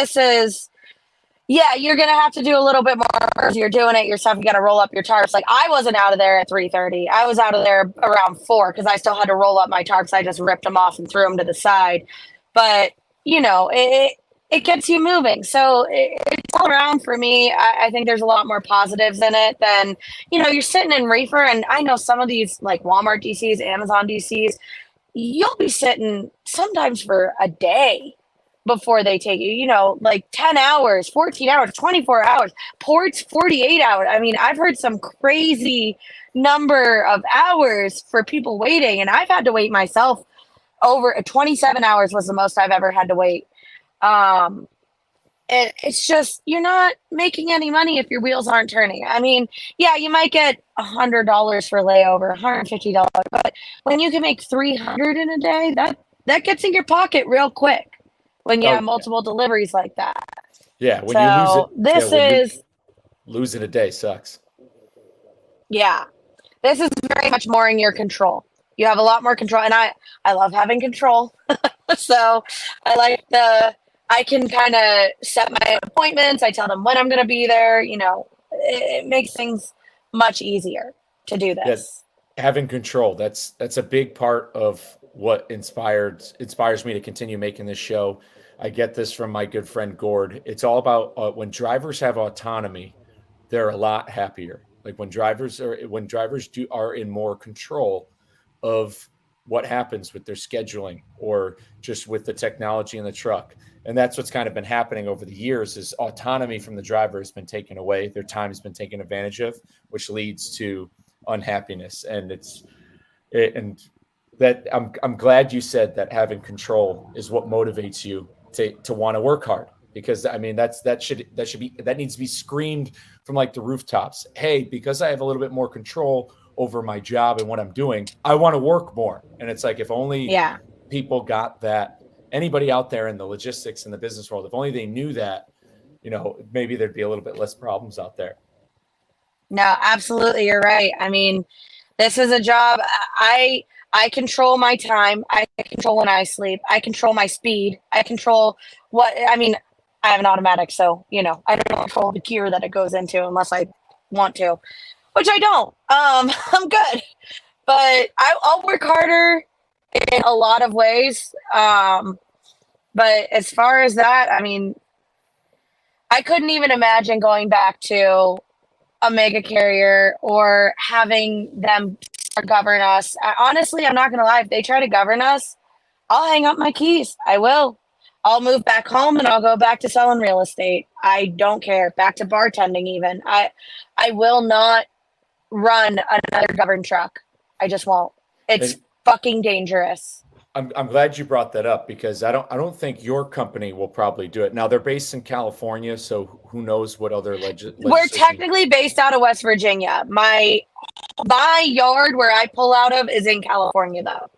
S2: yeah, you're going to have to do a little bit more if you're doing it yourself. You got to roll up your tarps. Like I wasn't out of there at 3:30. I was out of there around 4 because I still had to roll up my tarps. I just ripped them off and threw them to the side. But, you know, it gets you moving. So it's all around for me. I think there's a lot more positives in it than, you're sitting in reefer. And I know some of these like Walmart DCs, Amazon DCs, you'll be sitting sometimes for a day before they take you, like 10 hours, 14 hours, 24 hours, ports 48 hours. I mean, I've heard some crazy number of hours for people waiting, and I've had to wait myself over 27 hours was the most I've ever had to wait. Um, and it's just, you're not making any money if your wheels aren't turning. I mean, yeah, you might get $100 for layover, $150, but when you can make 300 in a day, that gets in your pocket real quick when you
S1: Oh
S2: have multiple deliveries like that.
S1: yeah, when you lose it,
S2: So
S1: yeah,
S2: this
S1: when you
S2: is,
S1: lose it a day sucks.
S2: yeah, this is very much more in your control. You have a lot more control, and I love having control. So I can kind of set my appointments. I tell them when I'm going to be there. It makes things much easier to do
S1: Yeah,
S2: this.
S1: having control. That's a big part of what inspires me to continue making this show. I get this from my good friend Gord. It's all about when drivers have autonomy, they're a lot happier. Like when drivers do are in more control of what happens with their scheduling or just with the technology in the truck. And that's what's kind of been happening over the years is autonomy from the driver has been taken away. Their time has been taken advantage of, which leads to unhappiness. And that I'm glad you said that having control is what motivates you to want to work hard, because I mean that needs to be screamed from like the rooftops. Hey, because I have a little bit more control over my job and what I'm doing, I want to work more. And it's like, if only
S2: Yeah.
S1: people got that, anybody out there in the logistics and the business world, if only they knew that, maybe there'd be a little bit less problems out there.
S2: No, absolutely. You're right. I mean, this is a job. I control my time. I control when I sleep. I control my speed. I control I mean, I have an automatic, so I don't control the gear that it goes into unless I want to, which I don't. I'm good, but I'll work harder in a lot of ways. But as far as that, I mean, I couldn't even imagine going back to a mega carrier or having them govern us. Honestly, I'm not going to lie. If they try to govern us, I'll hang up my keys. I will. I'll move back home and I'll go back to selling real estate. I don't care. Back to bartending even. I will not run another governed truck. I just won't. It's
S1: And
S2: fucking dangerous.
S1: I'm glad you brought that up, because I don't think your company will probably do it. Now they're based in California, so who knows what other
S2: We're
S1: legislation.
S2: technically based out of West Virginia. My yard where I pull out of is in California though.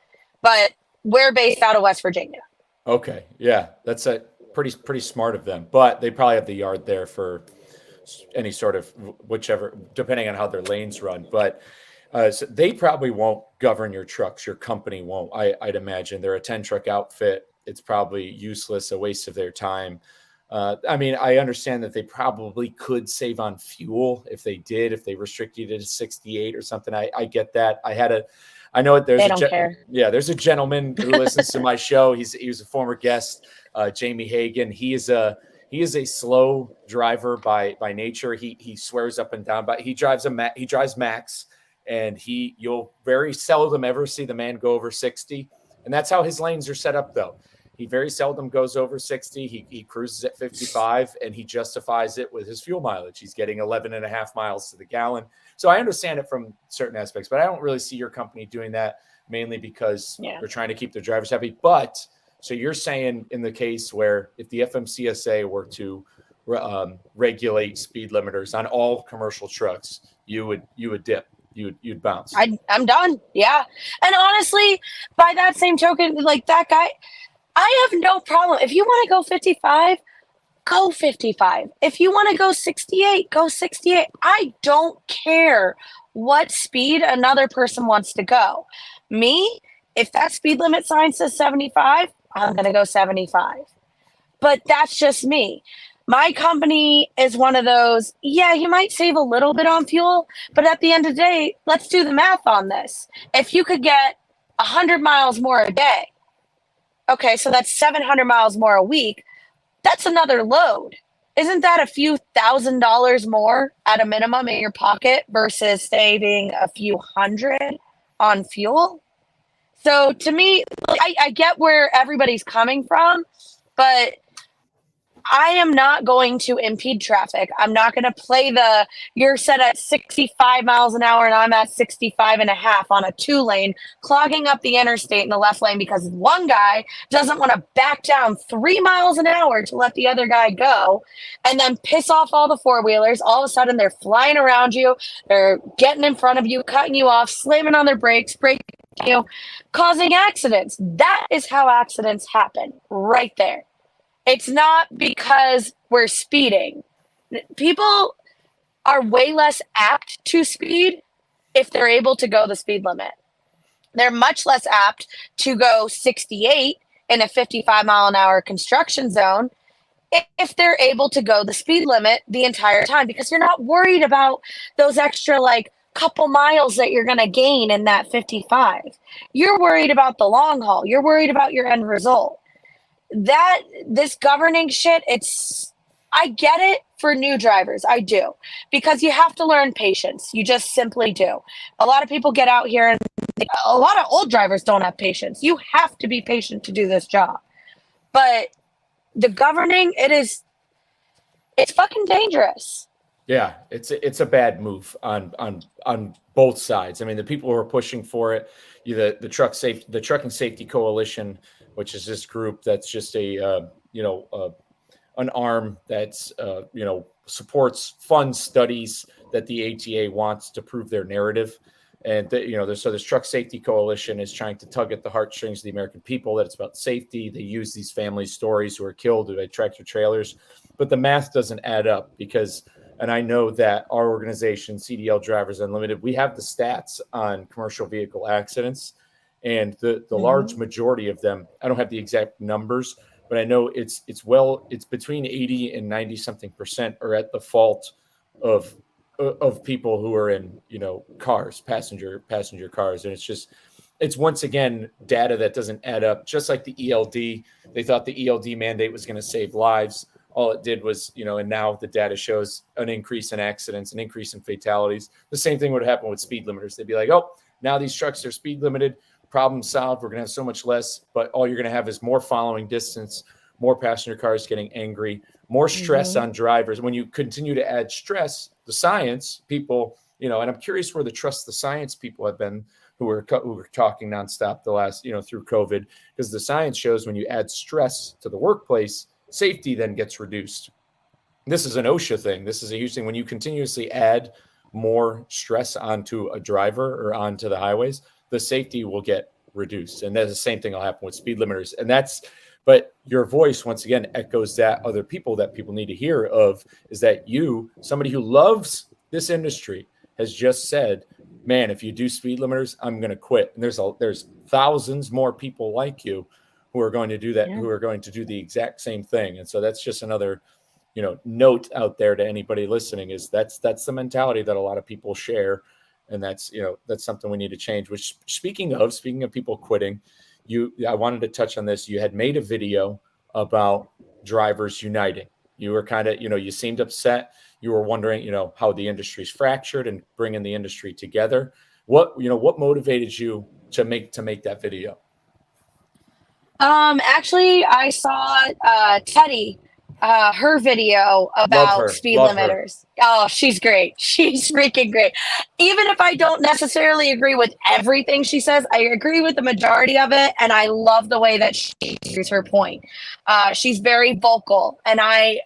S2: But we're based out of West Virginia.
S1: Okay, yeah, that's a pretty smart of them. But they probably have the yard there for any sort of whichever, depending on how their lanes run. But so they probably won't govern your trucks. Your company won't. I'd imagine they're a 10 truck outfit. It's probably useless, a waste of their time. I mean, I understand that they probably could save on fuel if they did, if they restricted it to 68 or something. I get that. I know
S2: They don't care.
S1: there's a gentleman who listens to my show. He was a former guest, Jamie Hagan. He is a slow driver by nature. He swears up and down, but he drives Max, and you'll very seldom ever see the man go over 60. And that's how his lanes are set up, though. He very seldom goes over 60. He cruises at 55, and he justifies it with his fuel mileage. He's getting 11 and a half miles to the gallon. So I understand it from certain aspects, but I don't really see your company doing that, mainly because
S2: Yeah.
S1: they're trying to keep their drivers happy. But so you're saying, in the case where if the FMCSA were to regulate speed limiters on all commercial trucks, you would dip, you'd bounce.
S2: I'm done. Yeah. And honestly, by that same token, like that guy, I have no problem. If you want to go 55, go 55. If you want to go 68, go 68. I don't care what speed another person wants to go. Me, if that speed limit sign says 75, I'm going to go 75. But that's just me. My company is one of those, yeah, you might save a little bit on fuel, but at the end of the day, let's do the math on this. If you could get 100 miles more a day, okay, so that's 700 miles more a week. That's another load. Isn't that a few $1,000s more at a minimum in your pocket versus saving a few hundred on fuel? So to me, I get where everybody's coming from, but I am not going to impede traffic. I'm not going to play you're set at 65 miles an hour and I'm at 65 and a half on a 2-lane, clogging up the interstate in the left lane because one guy doesn't want to back down 3 miles an hour to let the other guy go and then piss off all the four-wheelers. All of a sudden, they're flying around you. They're getting in front of you, cutting you off, slamming on their brakes, braking you, causing accidents. That is how accidents happen right there. It's not because we're speeding. People are way less apt to speed if they're able to go the speed limit. They're much less apt to go 68 in a 55 mile an hour construction zone if they're able to go the speed limit the entire time, because you're not worried about those extra couple miles that you're going to gain in that 55. You're worried about the long haul. You're worried about your end result. This governing shit, I get it for new drivers. I do, because you have to learn patience. You just simply do. A lot of people get out here and a lot of old drivers don't have patience. You have to be patient to do this job. But the governing, it's fucking dangerous.
S1: Yeah, it's a bad move on both sides. I mean, the people who are pushing for it, the Trucking Safety Coalition, which is this group that's just an arm that's supports, funds studies that the ATA wants to prove their narrative. And so this Truck Safety Coalition is trying to tug at the heartstrings of the American people, that it's about safety. They use these family stories who are killed by tractor trailers, but the math doesn't add up because. And I know that our organization, CDL Drivers Unlimited, we have the stats on commercial vehicle accidents, and the large majority of them, I don't have the exact numbers, but I know it's between 80 and 90 something percent are at the fault of people who are in cars, passenger cars, and it's once again data that doesn't add up. Just like the ELD, they thought the ELD mandate was going to save lives. All it did was, and now the data shows an increase in accidents, an increase in fatalities. The same thing would happen with speed limiters. They'd be like, oh, now these trucks are speed limited, problem solved. We're going to have so much less, but all you're going to have is more following distance, more passenger cars getting angry, more stress on drivers. When you continue to add stress, the science people, and I'm curious where the trust the science people have been who were talking nonstop the last, through COVID, because the science shows when you add stress to the workplace, safety then gets reduced. This is an OSHA thing. This is a huge thing. When you continuously add more stress onto a driver or onto the highways, the safety will get reduced. And that's the same thing will happen with speed limiters. But your voice, once again, echoes that other people that people need to hear of, is that somebody who loves this industry, has just said, man, if you do speed limiters, I'm going to quit. And there's thousands more people like you who are going to do that, who are going to do the exact same thing. And so that's just another, note out there to anybody listening, is that's the mentality that a lot of people share. And that's something we need to change. Which speaking of people quitting, I wanted to touch on this. You had made a video about drivers uniting. You were kind of, you seemed upset. You were wondering, how the industry's fractured and bringing the industry together. What motivated you to make that video?
S2: Actually, I saw Teddy, her video about speed limiters. Oh, she's great. She's freaking great. Even if I don't necessarily agree with everything she says, I agree with the majority of it, and I love the way that she makes her point. She's very vocal, and I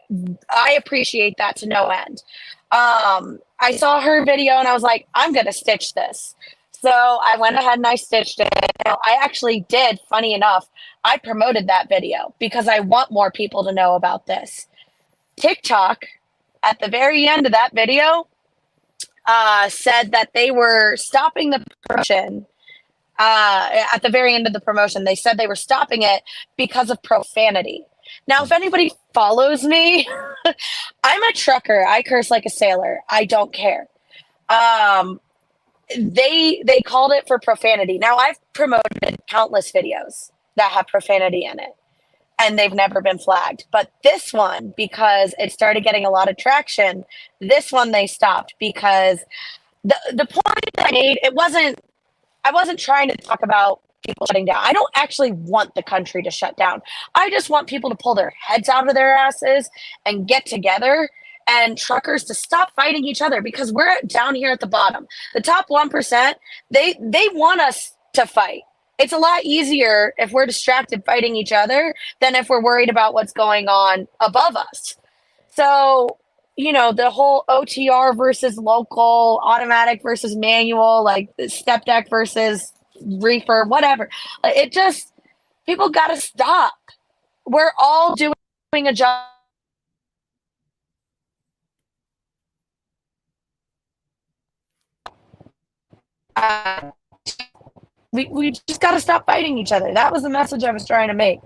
S2: appreciate that to no end. I saw her video, and I was like, I'm gonna stitch this. So I went ahead and I stitched it. I actually did, funny enough, I promoted that video because I want more people to know about this. TikTok, at the very end of that video, said that they were stopping the promotion. At the very end of the promotion, they said they were stopping it because of profanity. Now, if anybody follows me, I'm a trucker. I curse like a sailor. I don't care. They called it for profanity. Now, I've promoted countless videos that have profanity in it. and they've never been flagged. But this one, because it started getting a lot of traction, this one they stopped because the point that I made, I wasn't trying to talk about people shutting down. I don't actually want the country to shut down. I just want people to pull their heads out of their asses and get together, and truckers to stop fighting each other, because we're down here at the bottom. The top 1%, they want us to fight. It's a lot easier if we're distracted fighting each other than if we're worried about what's going on above us. So, the whole OTR versus local, automatic versus manual, like step deck versus reefer, whatever. It just, people got to stop. We're all doing a job. We just got to stop fighting each other. That was the message I was trying to make.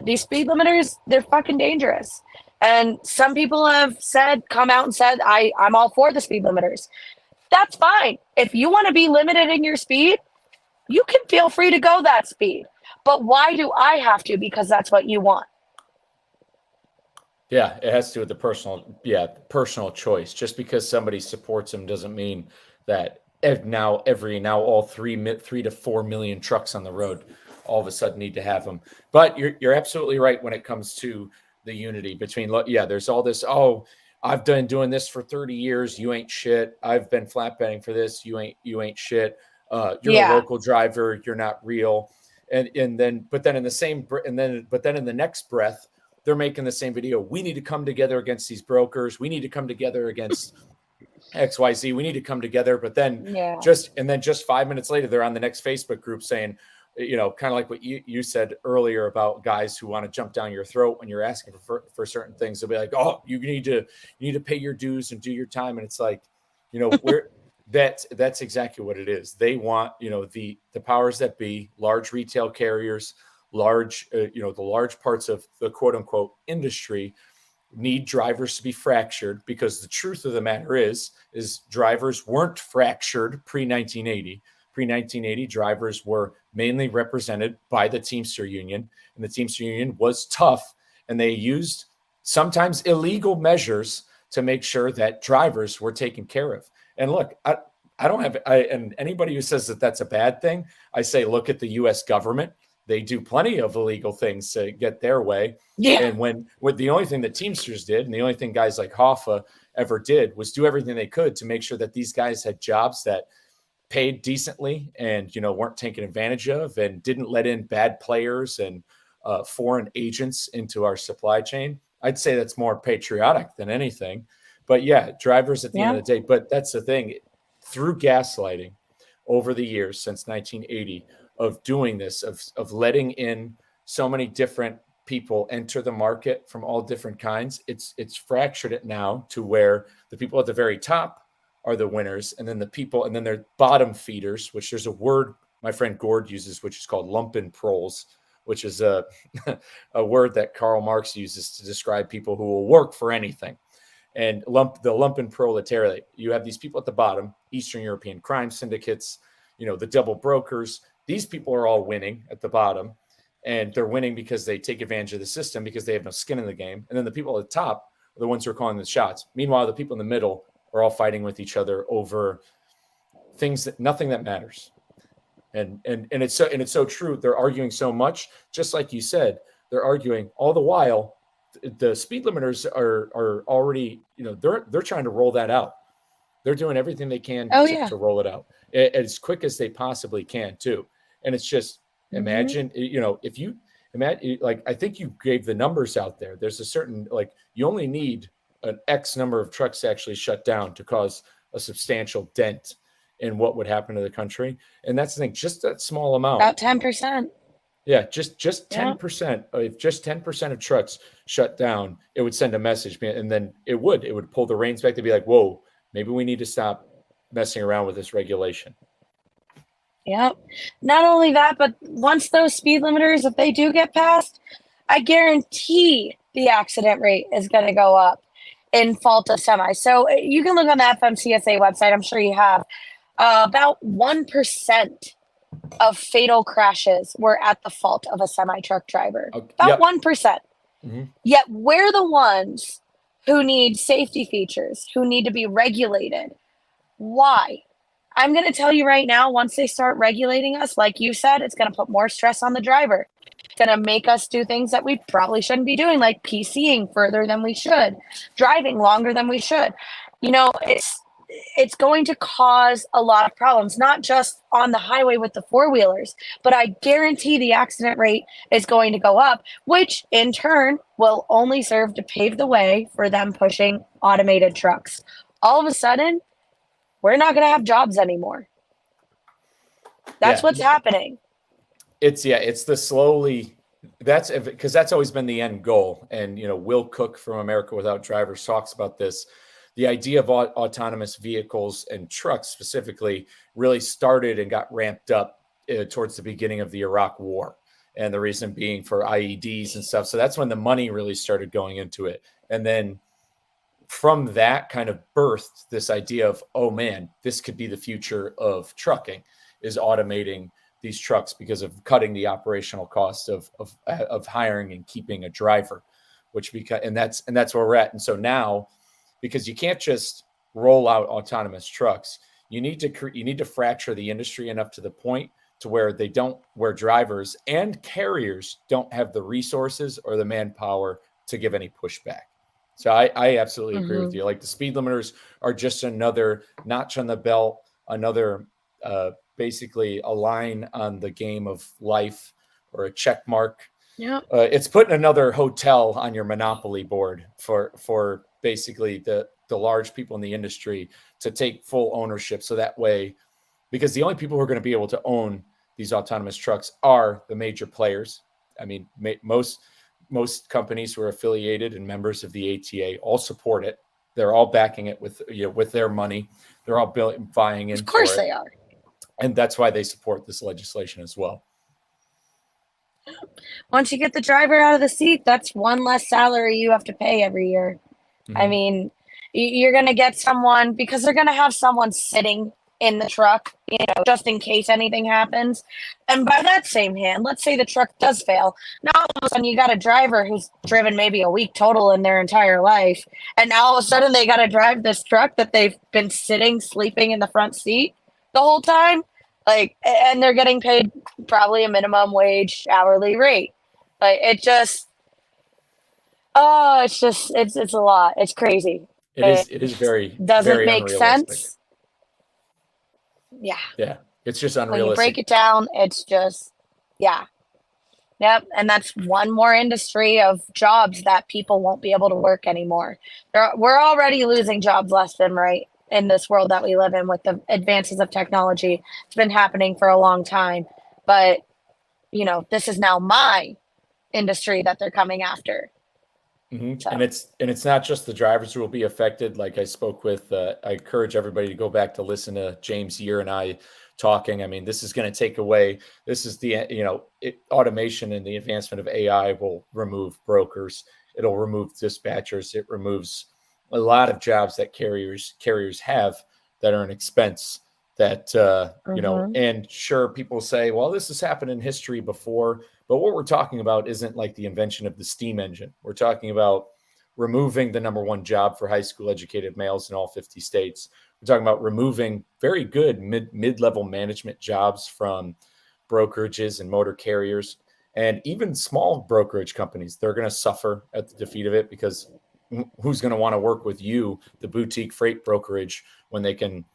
S2: These speed limiters, they're fucking dangerous. And some people have come out and said, I'm all for the speed limiters. That's fine. If you want to be limited in your speed, you can feel free to go that speed. But why do I have to? Because that's what you want.
S1: Yeah, it has to do with the personal choice. Just because somebody supports them doesn't mean that now all 3 to 4 million trucks on the road all of a sudden need to have them. But you're absolutely right when it comes to the unity between, there's all this, I've been doing this for 30 years, you ain't shit. I've been flatbedding for this, you ain't shit. You're a local driver, you're not real. And then in the next breath, they're making the same video. We need to come together against these brokers. We need to come together against XYZ. We need to come together. But then just 5 minutes later, they're on the next Facebook group saying, kind of like what you said earlier about guys who want to jump down your throat when you're asking for certain things. They'll be like, oh, you need to pay your dues and do your time. And it's like, that's exactly what it is. They want, the powers that be, large retail carriers, the large parts of the quote unquote industry need drivers to be fractured, because the truth of the matter is drivers weren't fractured pre-1980. Pre-1980, drivers were mainly represented by the Teamster Union, and the Teamster Union was tough, and they used sometimes illegal measures to make sure that drivers were taken care of. And look, and anybody who says that that's a bad thing, I say, look at the U.S. government. They do plenty of illegal things to get their way. Yeah. And when the only thing that Teamsters did, and the only thing guys like Hoffa ever did, was do everything they could to make sure that these guys had jobs that paid decently and, weren't taken advantage of, and didn't let in bad players and foreign agents into our supply chain. I'd say that's more patriotic than anything. But yeah, drivers at the end of the day. But that's the thing. Through gaslighting over the years since 1980, of doing this, of letting in so many different people enter the market from all different kinds, it's fractured it now to where the people at the very top are the winners, and then they're bottom feeders, which there's a word my friend Gord uses, which is called lumpenproles, which is a word that Karl Marx uses to describe people who will work for anything. And the lumpenproletariat, you have these people at the bottom, Eastern European crime syndicates, the double brokers. These people are all winning at the bottom, and they're winning because they take advantage of the system, because they have no skin in the game. And then the people at the top are the ones who are calling the shots. Meanwhile, the people in the middle are all fighting with each other over nothing that matters. And it's so true. They're arguing so much, just like you said, they're arguing all the while. The speed limiters are already, they're trying to roll that out. They're doing everything they can to roll it out as quick as they possibly can too. And it's just, imagine, if you imagine, like, I think you gave the numbers out there. There's a certain, you only need an X number of trucks to actually shut down to cause a substantial dent in what would happen to the country. And that's the thing, just that small amount.
S2: About 10%.
S1: Yeah, just 10%. If just 10% of trucks shut down, it would send a message, and then it would pull the reins back to be like, whoa, maybe we need to stop messing around with this regulation.
S2: Yep. Not only that, but once those speed limiters, if they do get passed, I guarantee the accident rate is going to go up in fault of semis. So you can look on the FMCSA website. I'm sure you have about 1% of fatal crashes were at the fault of a semi-truck driver.
S1: Okay.
S2: About
S1: Yep.
S2: 1%.
S1: Mhm.
S2: Yet we're the ones who need safety features, who need to be regulated. Why? I'm going to tell you right now, once they start regulating us, like you said, it's going to put more stress on the driver. It's going to make us do things that we probably shouldn't be doing, like PCing further than we should, driving longer than we should. You know, it's going to cause a lot of problems, not just on the highway with the four-wheelers, but I guarantee the accident rate is going to go up, which in turn will only serve to pave the way for them pushing automated trucks. All of a sudden, we're not going to have jobs anymore. That's
S1: Yeah.
S2: what's happening.
S1: It's the slowly, that's because that's always been the end goal. And, Will Cook from America Without Drivers talks about this. The idea of autonomous vehicles and trucks specifically really started and got ramped up towards the beginning of the Iraq War. And the reason being for IEDs and stuff. So that's when the money really started going into it. And then from that kind of birthed this idea of, oh man, this could be the future of trucking, is automating these trucks because of cutting the operational cost of hiring and keeping a driver, and that's where we're at. And so now, because you can't just roll out autonomous trucks, you need to fracture the industry enough to the point to where drivers and carriers don't have the resources or the manpower to give any pushback. So I absolutely agree with you. Like, the speed limiters are just another notch on the belt, another basically a line on the game of life, or a check mark.
S2: Yeah.
S1: It's putting another hotel on your monopoly board for basically the large people in the industry to take full ownership. So that way, because the only people who are going to be able to own these autonomous trucks are the major players. I mean, most companies who are affiliated and members of the ATA all support it. They're all backing it with their money. They're all buying in.
S2: Of course
S1: for it.
S2: they are.
S1: And that's why they support this legislation as well.
S2: Once you get the driver out of the seat, that's one less salary you have to pay every year. Mm-hmm. I mean, you're going to get someone, because they're going to have someone sitting in the truck, just in case anything happens. And by that same hand, let's say the truck does fail. Now all of a sudden you got a driver who's driven maybe a week total in their entire life. And now all of a sudden they got to drive this truck that they've been sleeping in the front seat the whole time. Like, and they're getting paid probably a minimum wage hourly rate. Like, it's a lot. It's crazy.
S1: It is very,
S2: doesn't
S1: very
S2: make sense.
S1: Yeah. It's just unrealistic.
S2: When you break it down, it's just, yeah. Yep. And that's one more industry of jobs that people won't be able to work anymore. We're already losing jobs left and right in this world that we live in with the advances of technology. It's been happening for a long time. But, this is now my industry that they're coming after.
S1: Mm-hmm. So. And it's not just the drivers who will be affected. Like I spoke with, I encourage everybody to go back to listen to James Year and I talking. I mean, this is going to take away, this is the, automation and the advancement of AI will remove brokers. It'll remove dispatchers. It removes a lot of jobs that carriers have that are an expense that, and sure, people say, well, this has happened in history before. But what we're talking about isn't like the invention of the steam engine. We're talking about removing the number one job for high school educated males in all 50 states. We're talking about removing very good mid-level management jobs from brokerages and motor carriers, and even small brokerage companies. They're going to suffer at the defeat of it, because who's going to want to work with you, the boutique freight brokerage, when they can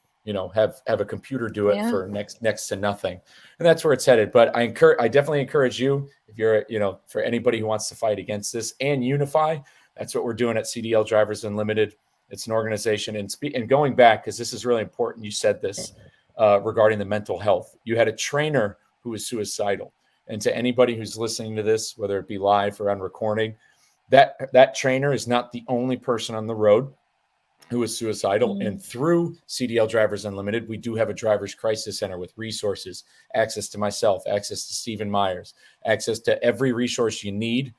S1: have a computer do it for next to nothing. And that's where it's headed. But I definitely encourage you, if you're, for anybody who wants to fight against this and unify, that's what we're doing at CDL Drivers Unlimited. It's an organization. And going back, because this is really important, you said this regarding the mental health. You had a trainer who was suicidal. And to anybody who's listening to this, whether it be live or on recording, that trainer is not the only person on the road who is suicidal. Mm-hmm. And through CDL Drivers Unlimited, we do have a driver's crisis center with resources, access to myself, access to Stephen Myers, access to every resource you need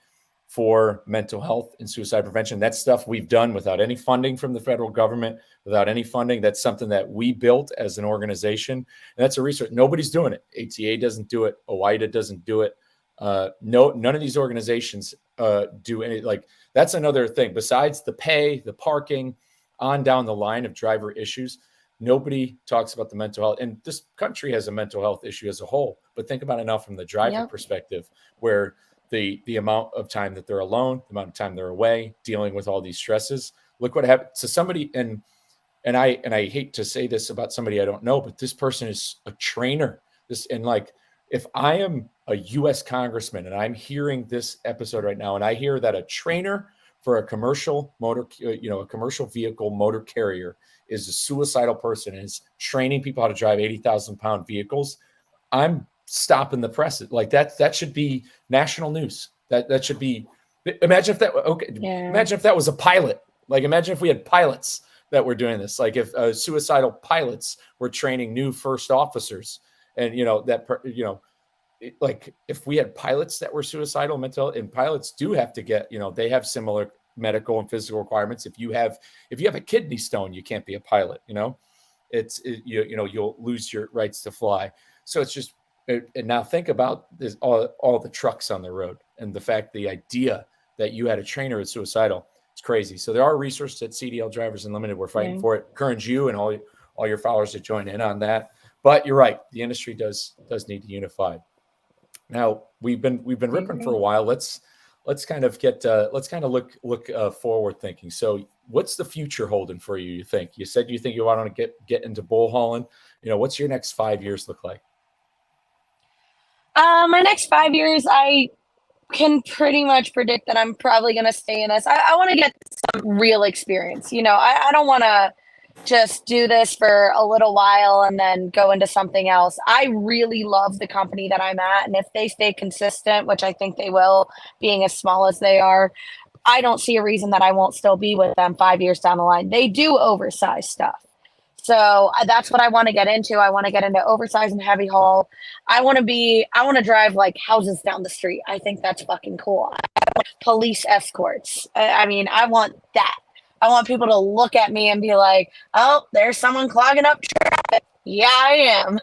S1: for mental health and suicide prevention. That's stuff we've done without any funding from the federal government, without any funding. That's something that we built as an organization. And that's a research. Nobody's doing it. ATA doesn't do it. OIDA doesn't do it. None of these organizations do any, like, that's another thing. Besides the pay, the parking, on down the line of driver issues, nobody talks about the mental health. And this country has a mental health issue as a whole. But think about it now from the driver perspective, where the amount of time that they're alone, the amount of time they're away, dealing with all these stresses. Look what happened to somebody, and I hate to say this about somebody I don't know, but this person is a trainer. If I am a U.S. congressman and I'm hearing this episode right now, and I hear that a trainer for a commercial a commercial vehicle motor carrier is a suicidal person and is training people how to drive 80,000-pound vehicles, I'm stopping the press. Like that should be national news. That should be. Imagine if that. Okay. Yeah. Imagine if that was a pilot. Like, imagine if we had pilots that were doing this. Like, if suicidal pilots were training new first officers, and like, if we had pilots that were suicidal, mental, and pilots do have to get, they have similar medical and physical requirements. If you have a kidney stone, you can't be a pilot. You'll lose your rights to fly. So it's just. And now think about this, all the trucks on the road, and the idea that you had a trainer that's suicidal. It's crazy. So there are resources at CDL Drivers Unlimited. We're fighting for it. Encourage you and all your followers to join in on that. But you're right. The industry does need to unify. Now we've been ripping for a while. Let's kind of look forward thinking. So what's the future holding for you? You think you said you think you want to get into bull hauling. What's your next 5 years look like?
S2: My next 5 years, I can pretty much predict that I'm probably going to stay in this. I want to get some real experience. I don't want to just do this for a little while and then go into something else. I really love the company that I'm at. And if they stay consistent, which I think they will, being as small as they are, I don't see a reason that I won't still be with them 5 years down the line. They do oversized stuff. So that's what I want to get into. I want to get into oversized and heavy haul. I want to drive like houses down the street. I think that's fucking cool. Police escorts. I want that. I want people to look at me and be like, oh, there's someone clogging up traffic. Yeah, I am.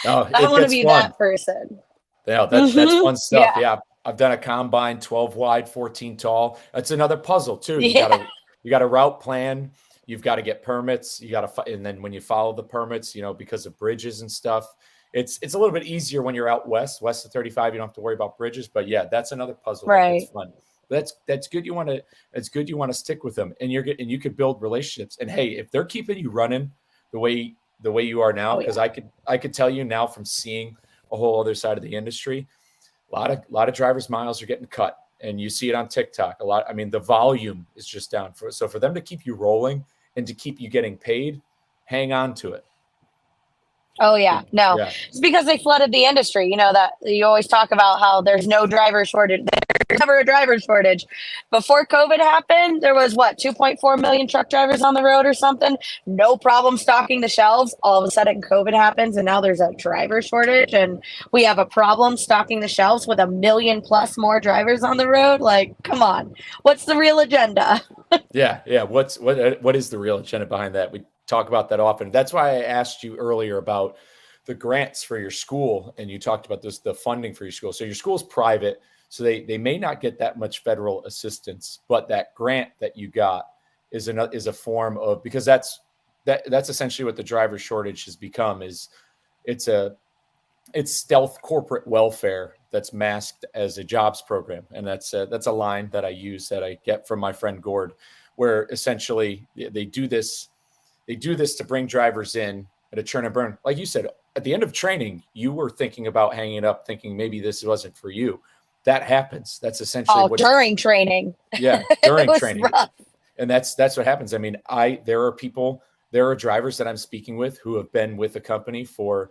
S2: I want to be fun. That person.
S1: Yeah, that's fun stuff. Yeah. I've done a combine 12 wide, 14 tall. That's another puzzle too. You got a route plan. You've got to get permits. And then when you follow the permits, because of bridges and stuff, it's a little bit easier when you're out west of 35. You don't have to worry about bridges. But yeah, that's another puzzle.
S2: Right.
S1: That's fun. That's good. It's good. You want to stick with them, and you could build relationships. And hey, if they're keeping you running the way you are now, because I could tell you now from seeing a whole other side of the industry, a lot of drivers' miles are getting cut, and you see it on TikTok a lot. I mean, the volume is just down. So for them to keep you rolling and to keep you getting paid, hang on to it.
S2: Oh, yeah. No, It's because they flooded the industry. That you always talk about how there's no driver shortage. There's never a driver shortage. Before COVID happened, there was 2.4 million truck drivers on the road or something. No problem stocking the shelves. All of a sudden COVID happens and now there's a driver shortage and we have a problem stocking the shelves with 1 million plus more drivers on the road. Like, come on. What's the real agenda?
S1: Yeah. What is the real agenda behind that? We talk about that often. That's why I asked you earlier about the grants for your school, and you talked about the funding for your school. So your school's private, so they may not get that much federal assistance, but that grant that you got is a form of, because that's essentially what the driver shortage has become. It's stealth corporate welfare that's masked as a jobs program, and that's a line that I use that I get from my friend Gord, where essentially they do this to bring drivers in at a churn and burn. Like you said, at the end of training, you were thinking about hanging up, thinking maybe this wasn't for you. That happens. That's essentially
S2: during training.
S1: Yeah, during training. Rough. And that's what happens. I mean, there are drivers that I'm speaking with who have been with the company for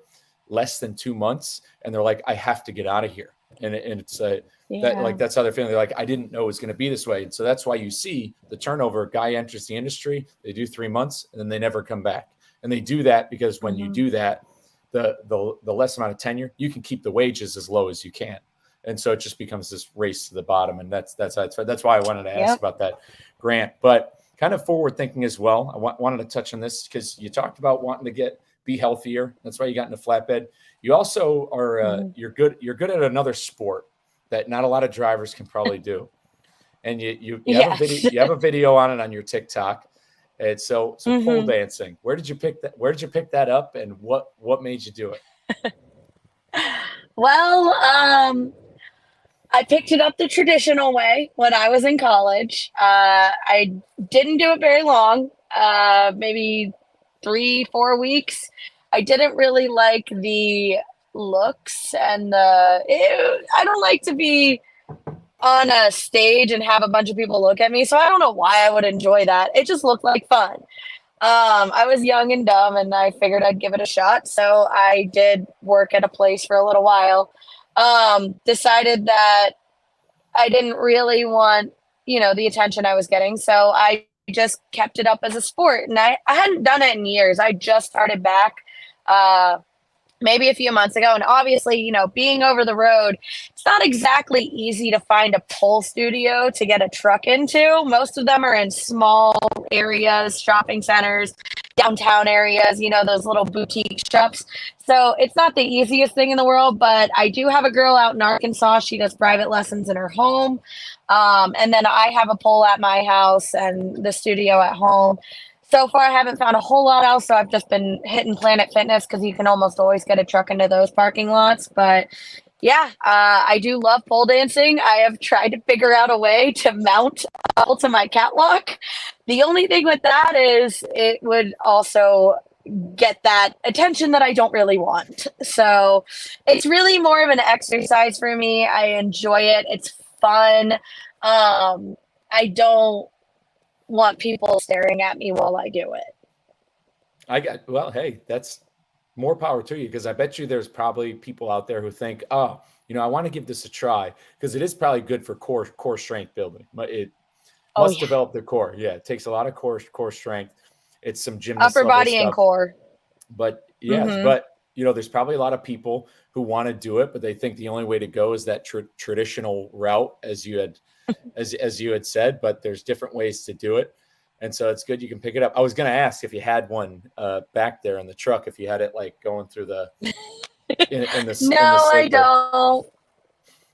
S1: less than 2 months, and they're like, I have to get out of here. And it's that's how they're feeling. They're like, I didn't know it was going to be this way. And so that's why you see the turnover. Guy enters the industry, they do 3 months, and then they never come back. And they do that because when you do that, the less amount of tenure, you can keep the wages as low as you can. And so it just becomes this race to the bottom. And that's why I wanted to ask
S2: Yep.
S1: about that, Grant. But kind of forward thinking as well. I wanted to touch on this because you talked about wanting to be healthier. That's why you got into flatbed. You also are you're good at another sport that not a lot of drivers can probably do. And you have a video,
S2: Yes.
S1: you have a video on it on your TikTok. And so pole
S2: Mhm.
S1: dancing. Where did you pick that? Where did you pick that up, and what made you do it?
S2: Well, I picked it up the traditional way when I was in college. I didn't do it very long, maybe 3, 4 weeks. I didn't really like the looks and I don't like to be on a stage and have a bunch of people look at me. So I don't know why I would enjoy that. It just looked like fun. I was young and dumb and I figured I'd give it a shot. So I did work at a place for a little while. Decided that I didn't really want, the attention I was getting. So I just kept it up as a sport. And I hadn't done it in years. I just started back maybe a few months ago. And obviously, being over the road, it's not exactly easy to find a pole studio to get a truck into. Most of them are in small areas, shopping centers, downtown areas, those little boutique shops. So it's not the easiest thing in the world, but I do have a girl out in Arkansas. She does private lessons in her home. And then I have a pole at my house and the studio at home. So far, I haven't found a whole lot else, so I've just been hitting Planet Fitness because you can almost always get a truck into those parking lots. But yeah, I do love pole dancing. I have tried to figure out a way to mount up to my catwalk. The only thing with that is it would also get that attention that I don't really want. So it's really more of an exercise for me. I enjoy it. It's fun. I don't want people staring at me while I do it.
S1: Well, hey, that's more power to you, because I bet you there's probably people out there who think, oh, I want to give this a try, because it is probably good for core strength building. But it
S2: Oh
S1: must
S2: yeah,
S1: develop the core. Yeah, it takes a lot of core strength. It's some gymnast
S2: upper
S1: level
S2: body and
S1: stuff.
S2: core.
S1: But yes,
S2: Mm-hmm.
S1: but there's probably a lot of people who want to do it, but they think the only way to go is that traditional route, as you had said. But there's different ways to do it, and so it's good you can pick it up. I was going to ask if you had one back there in the truck, if you had it like going through the in the
S2: No, I
S1: sleeper.
S2: don't.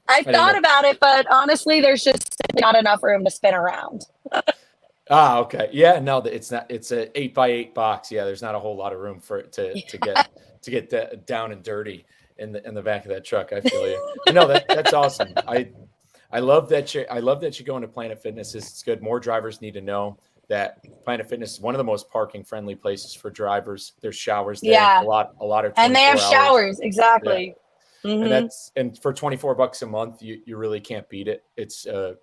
S2: I
S1: I didn't
S2: thought
S1: know.
S2: about it, but honestly, there's just not enough room to spin around.
S1: Ah, okay. Yeah, no, it's not. It's a 8x8 box. Yeah, there's not a whole lot of room for it to get down and dirty in the back of that truck. I feel you. But no, that's awesome. I love that you go into Planet Fitness. It's good. More drivers need to know that Planet Fitness is one of the most parking friendly places for drivers. There's showers there.
S2: Yeah,
S1: A lot are
S2: and they have
S1: 24 hours.
S2: showers.
S1: Yeah.
S2: Exactly. Mm-hmm.
S1: And for $24 a month, you really can't beat it. It's a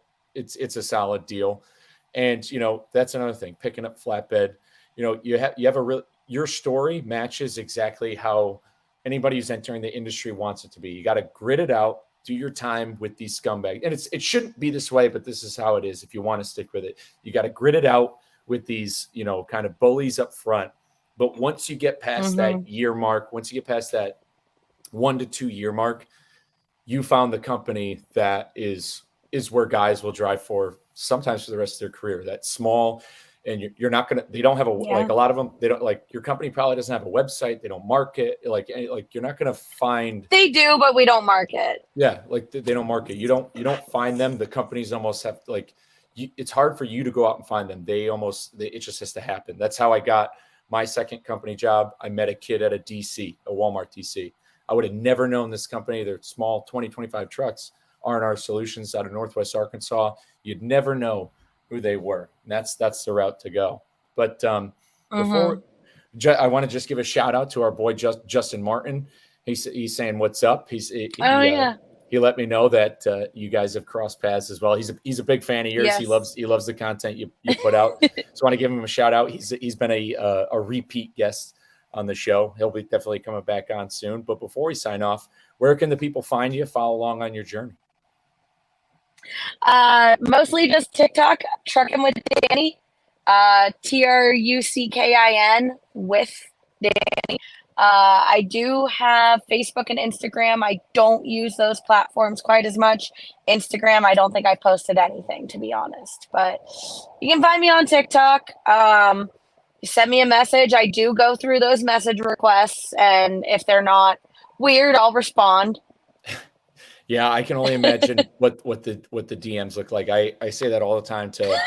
S1: solid deal. And that's another thing, picking up flatbed. You have your story matches exactly how anybody who's entering the industry wants it to be. You got to grit it out, do your time with these scumbags. And it shouldn't be this way, but this is how it is. If you want to stick with it, you got to grit it out with these, kind of bullies up front. But once you get past that year mark, once you get past that 1 to 2 year mark, you found the company that is where guys will drive for sometimes for the rest of their career. That's small, and you're not gonna. They don't have like a lot of them. They don't, like, your company probably doesn't have a website. They don't market. Like you're not gonna find.
S2: They do, but we don't market.
S1: Yeah, like they don't market. You don't find them. The companies almost have it's hard for you to go out and find them. It just has to happen. That's how I got my second company job. I met a kid at a Walmart DC. I would have never known this company. They're small, 20, 25 trucks, R&R Solutions out of Northwest Arkansas. You'd never know who they were. And that's the route to go. But before, I want to just give a shout out to our boy, Justin Martin. He's saying, what's up? He let me know that you guys have crossed paths as well. He's a big fan of yours.
S2: Yes.
S1: He loves the content you put out. So I want to give him a shout out. He's been a repeat guest on the show. He'll be definitely coming back on soon. But before we sign off, where can the people find you, follow along on your journey?
S2: Mostly just TikTok, Truckin with Dani, Truckin with Dani. I do have Facebook and Instagram. I don't use those platforms quite as much. Instagram, I don't think I posted anything, to be honest. But you can find me on TikTok. You send me a message. I do go through those message requests, and if they're not weird, I'll respond.
S1: Yeah, I can only imagine what the DMs look like. I say that all the time to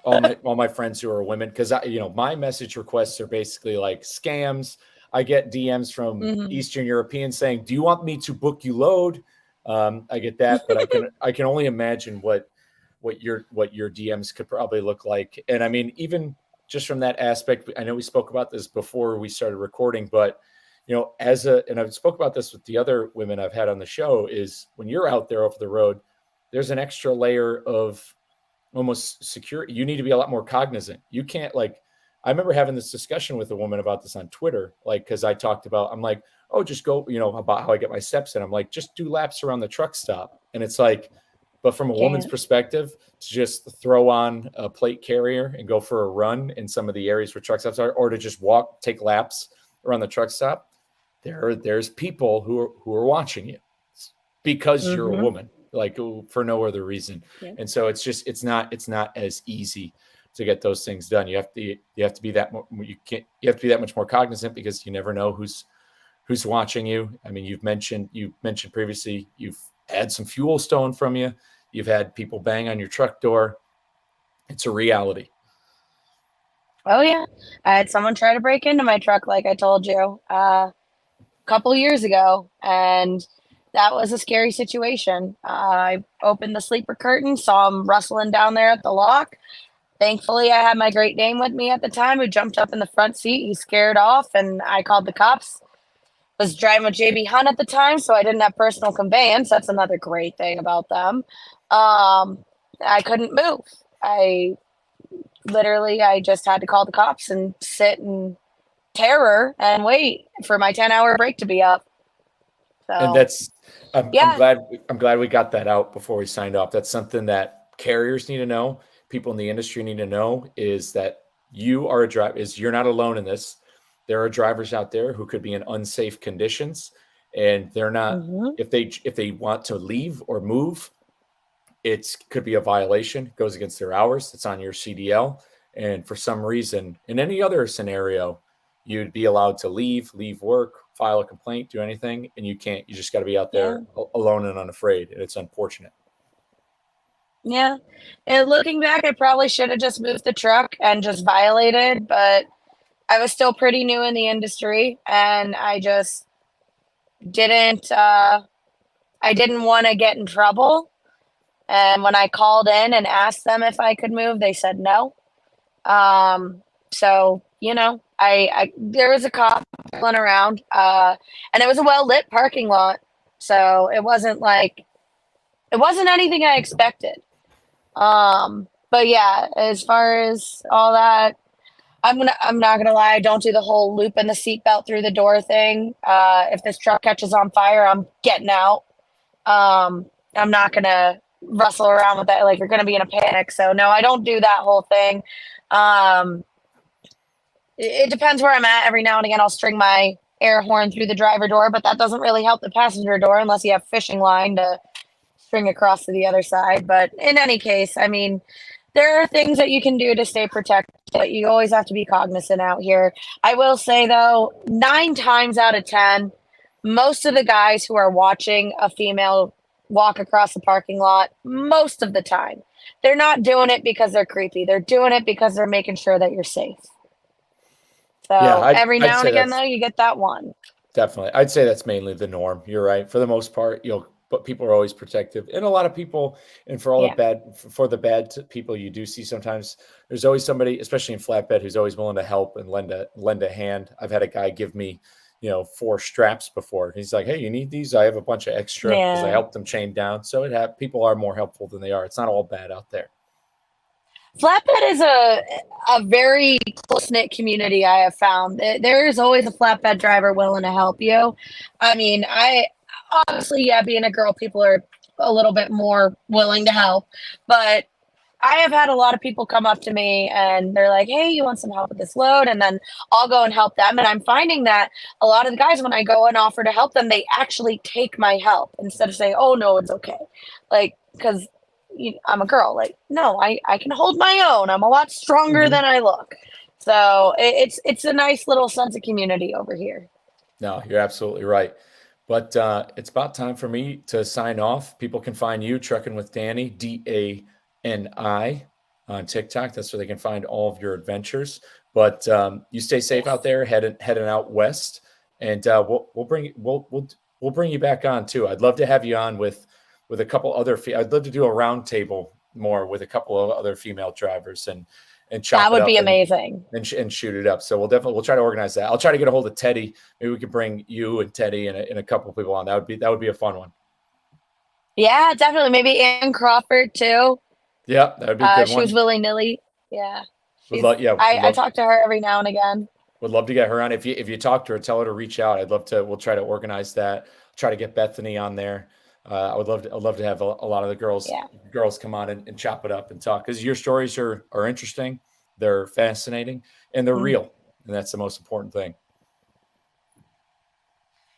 S1: all my friends who are women, because my message requests are basically like scams. I get DMs from
S2: Mhm.
S1: Eastern Europeans saying, "Do you want me to book you load?" I get that, but I can only imagine what your DMs could probably look like. And I mean, even just from that aspect, I know we spoke about this before we started recording, but and I've spoke about this with the other women I've had on the show, is when you're out there over the road, there's an extra layer of almost secure. You need to be a lot more cognizant. You can't, like, I remember having this discussion with a woman about this on Twitter, like, because I talked about, I'm like, oh, just go, about how I get my steps in. I'm like, just do laps around the truck stop. And it's like, but from a woman's
S2: Can't.
S1: perspective, to just throw on a plate carrier and go for a run in some of the areas where truck stops are, or to just walk, take laps around the truck stop, there's people who are watching you because you're a
S2: Mhm.
S1: woman, like, for no other reason.
S2: Yeah.
S1: And so it's not as easy to get those things done. You have to be that you have to be that much more cognizant, because you never know who's watching you. I mean, you mentioned previously you've had some fuel stolen from you. You've had people bang on your truck door. It's a reality.
S2: Oh yeah, I had someone try to break into my truck, like I told you, a couple years ago, and that was a scary situation. I opened the sleeper curtain, saw him rustling down there at the lock. Thankfully, I had my Great Dane with me at the time, who jumped up in the front seat. He scared off, and I called the cops. Was driving with JB Hunt at the time, so I didn't have personal conveyance. That's another great thing about them. I couldn't move. I just had to call the cops and sit in terror and wait for my 10-hour break to be up.
S1: And
S2: So,
S1: that's I'm
S2: yeah.
S1: glad we got that out before we signed off. That's something that carriers need to know. People in the industry need to know, is that you are a driver. Is you're not alone in this. There are drivers out there who could be in unsafe conditions, and they're not.
S2: Mhm.
S1: If they want to leave or move, it could be a violation. It goes against their hours. It's on your CDL. And for some reason, in any other scenario, you'd be allowed to leave work, file a complaint, do anything, and you can't. You just got to be out
S2: Yeah.
S1: there alone and unafraid. And it's unfortunate.
S2: Yeah. And looking back, I probably should have just moved the truck and just violated, but I was still pretty new in the industry, and didn't I didn't want to get in trouble. And when I called in and asked them if I could move, they said no. So, I there was a cop pulling around, and it was a well lit parking lot. So it wasn't anything I expected. But yeah, as far as all that, I'm not gonna lie, I don't do the whole loop in the seatbelt through the door thing. If this truck catches on fire, I'm getting out. I'm not gonna rustle around with that like you're gonna be in a panic. So no, I don't do that whole thing. Um, it depends where I'm at. Every now and again, I'll string my air horn through the driver door, but that doesn't really help the passenger door unless you have fishing line to string across to the other side. But in any case, I mean, there are things that you can do to stay protected, but you always have to be cognizant out here. I will say though, 9 times out of 10, most of the guys who are watching a female walk across the parking lot, most of the time, they're not doing it because they're creepy. They're doing it because they're making sure that you're safe.
S1: Yeah,
S2: So
S1: I'd,
S2: every
S1: I'd
S2: now and
S1: say
S2: again,
S1: that's
S2: though, you get that one.
S1: definitely. I'd say that's mainly the norm. You're right. For the most part, but people are always protective, and a lot of people, and for all the
S2: Yeah.
S1: bad, for the bad people you do see sometimes, there's always somebody, especially in flatbed, who's always willing to help and lend a hand. I've had a guy give me, 4 straps before. He's like, "Hey, you need these? I have a bunch of extra," because I
S2: Yeah.
S1: helped them chain down. So people are more helpful than they are. It's not all bad out there.
S2: Flatbed is a very close knit community. I have found there is always a flatbed driver willing to help you. I mean, I obviously, yeah, being a girl, people are a little bit more willing to help, but I have had a lot of people come up to me and they're like, "Hey, you want some help with this load?" And then I'll go and help them. And I'm finding that a lot of the guys, when I go and offer to help them, they actually take my help instead of saying, "Oh no, it's okay," like because I'm a girl. Like, no, I can hold my own. I'm a lot stronger than I look. So it's a nice little sense of community over here.
S1: No, you're absolutely right. But it's about time for me to sign off. People can find you, Truckin' with Dani, Dani, on TikTok. That's where they can find all of your adventures. But you stay safe out there, heading out west, and we'll bring you back on too. I'd love to have you on with a couple other. I'd love to do a round table more with a couple of other female drivers and chop
S2: That
S1: it
S2: would
S1: up
S2: be amazing.
S1: and shoot it up. So we'll try to organize that. I'll try to get a hold of Teddy. Maybe we can bring you and Teddy and a couple of people on. That would be a fun one.
S2: Yeah, definitely. Maybe Ann Crawford too.
S1: Yeah, that would be a good
S2: She was
S1: one.
S2: willy nilly. Yeah,
S1: Would
S2: she's.
S1: love yeah,
S2: I talk to her every now and again.
S1: would love to get her on. If you talk to her, tell her to reach out. I'd love to. We'll try to organize that. Try to get Bethany on there. I'd love to have a lot of the
S2: Yeah.
S1: girls come on and chop it up and talk, because your stories are interesting. They're fascinating and they're real, and that's the most important thing.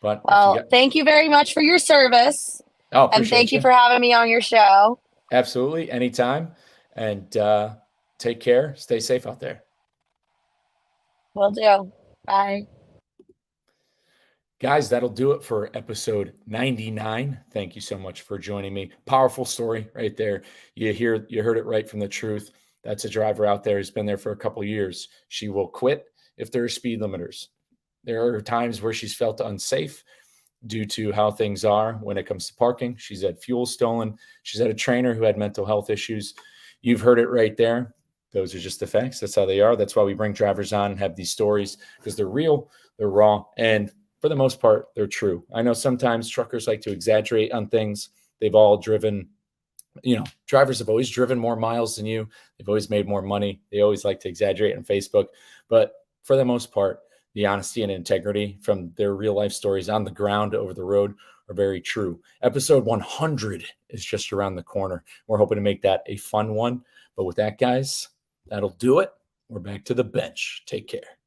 S1: But if you
S2: Well,
S1: got,
S2: thank you very much for your service,
S1: oh,
S2: and thank
S1: appreciate
S2: you
S1: you.
S2: for having me on your show.
S1: Absolutely, anytime. And take care. Stay safe out there.
S2: Will do. Bye.
S1: Guys, that'll do it for episode 99. Thank you so much for joining me. Powerful story right there. You heard it right from the truth. That's a driver out there who's been there for a couple of years. She will quit if there are speed limiters. There are times where she's felt unsafe due to how things are when it comes to parking. She's had fuel stolen. She's had a trainer who had mental health issues. You've heard it right there. Those are just the facts. That's how they are. That's why we bring drivers on and have these stories, because they're real, they're raw, and for the most part, they're true. I know sometimes truckers like to exaggerate on things. They've all driven, drivers have always driven more miles than you. They've always made more money. They always like to exaggerate on Facebook. But for the most part, the honesty and integrity from their real life stories on the ground, over the road, are very true. Episode 100 is just around the corner. We're hoping to make that a fun one. But with that, guys, that'll do it. We're back to the bench. Take care.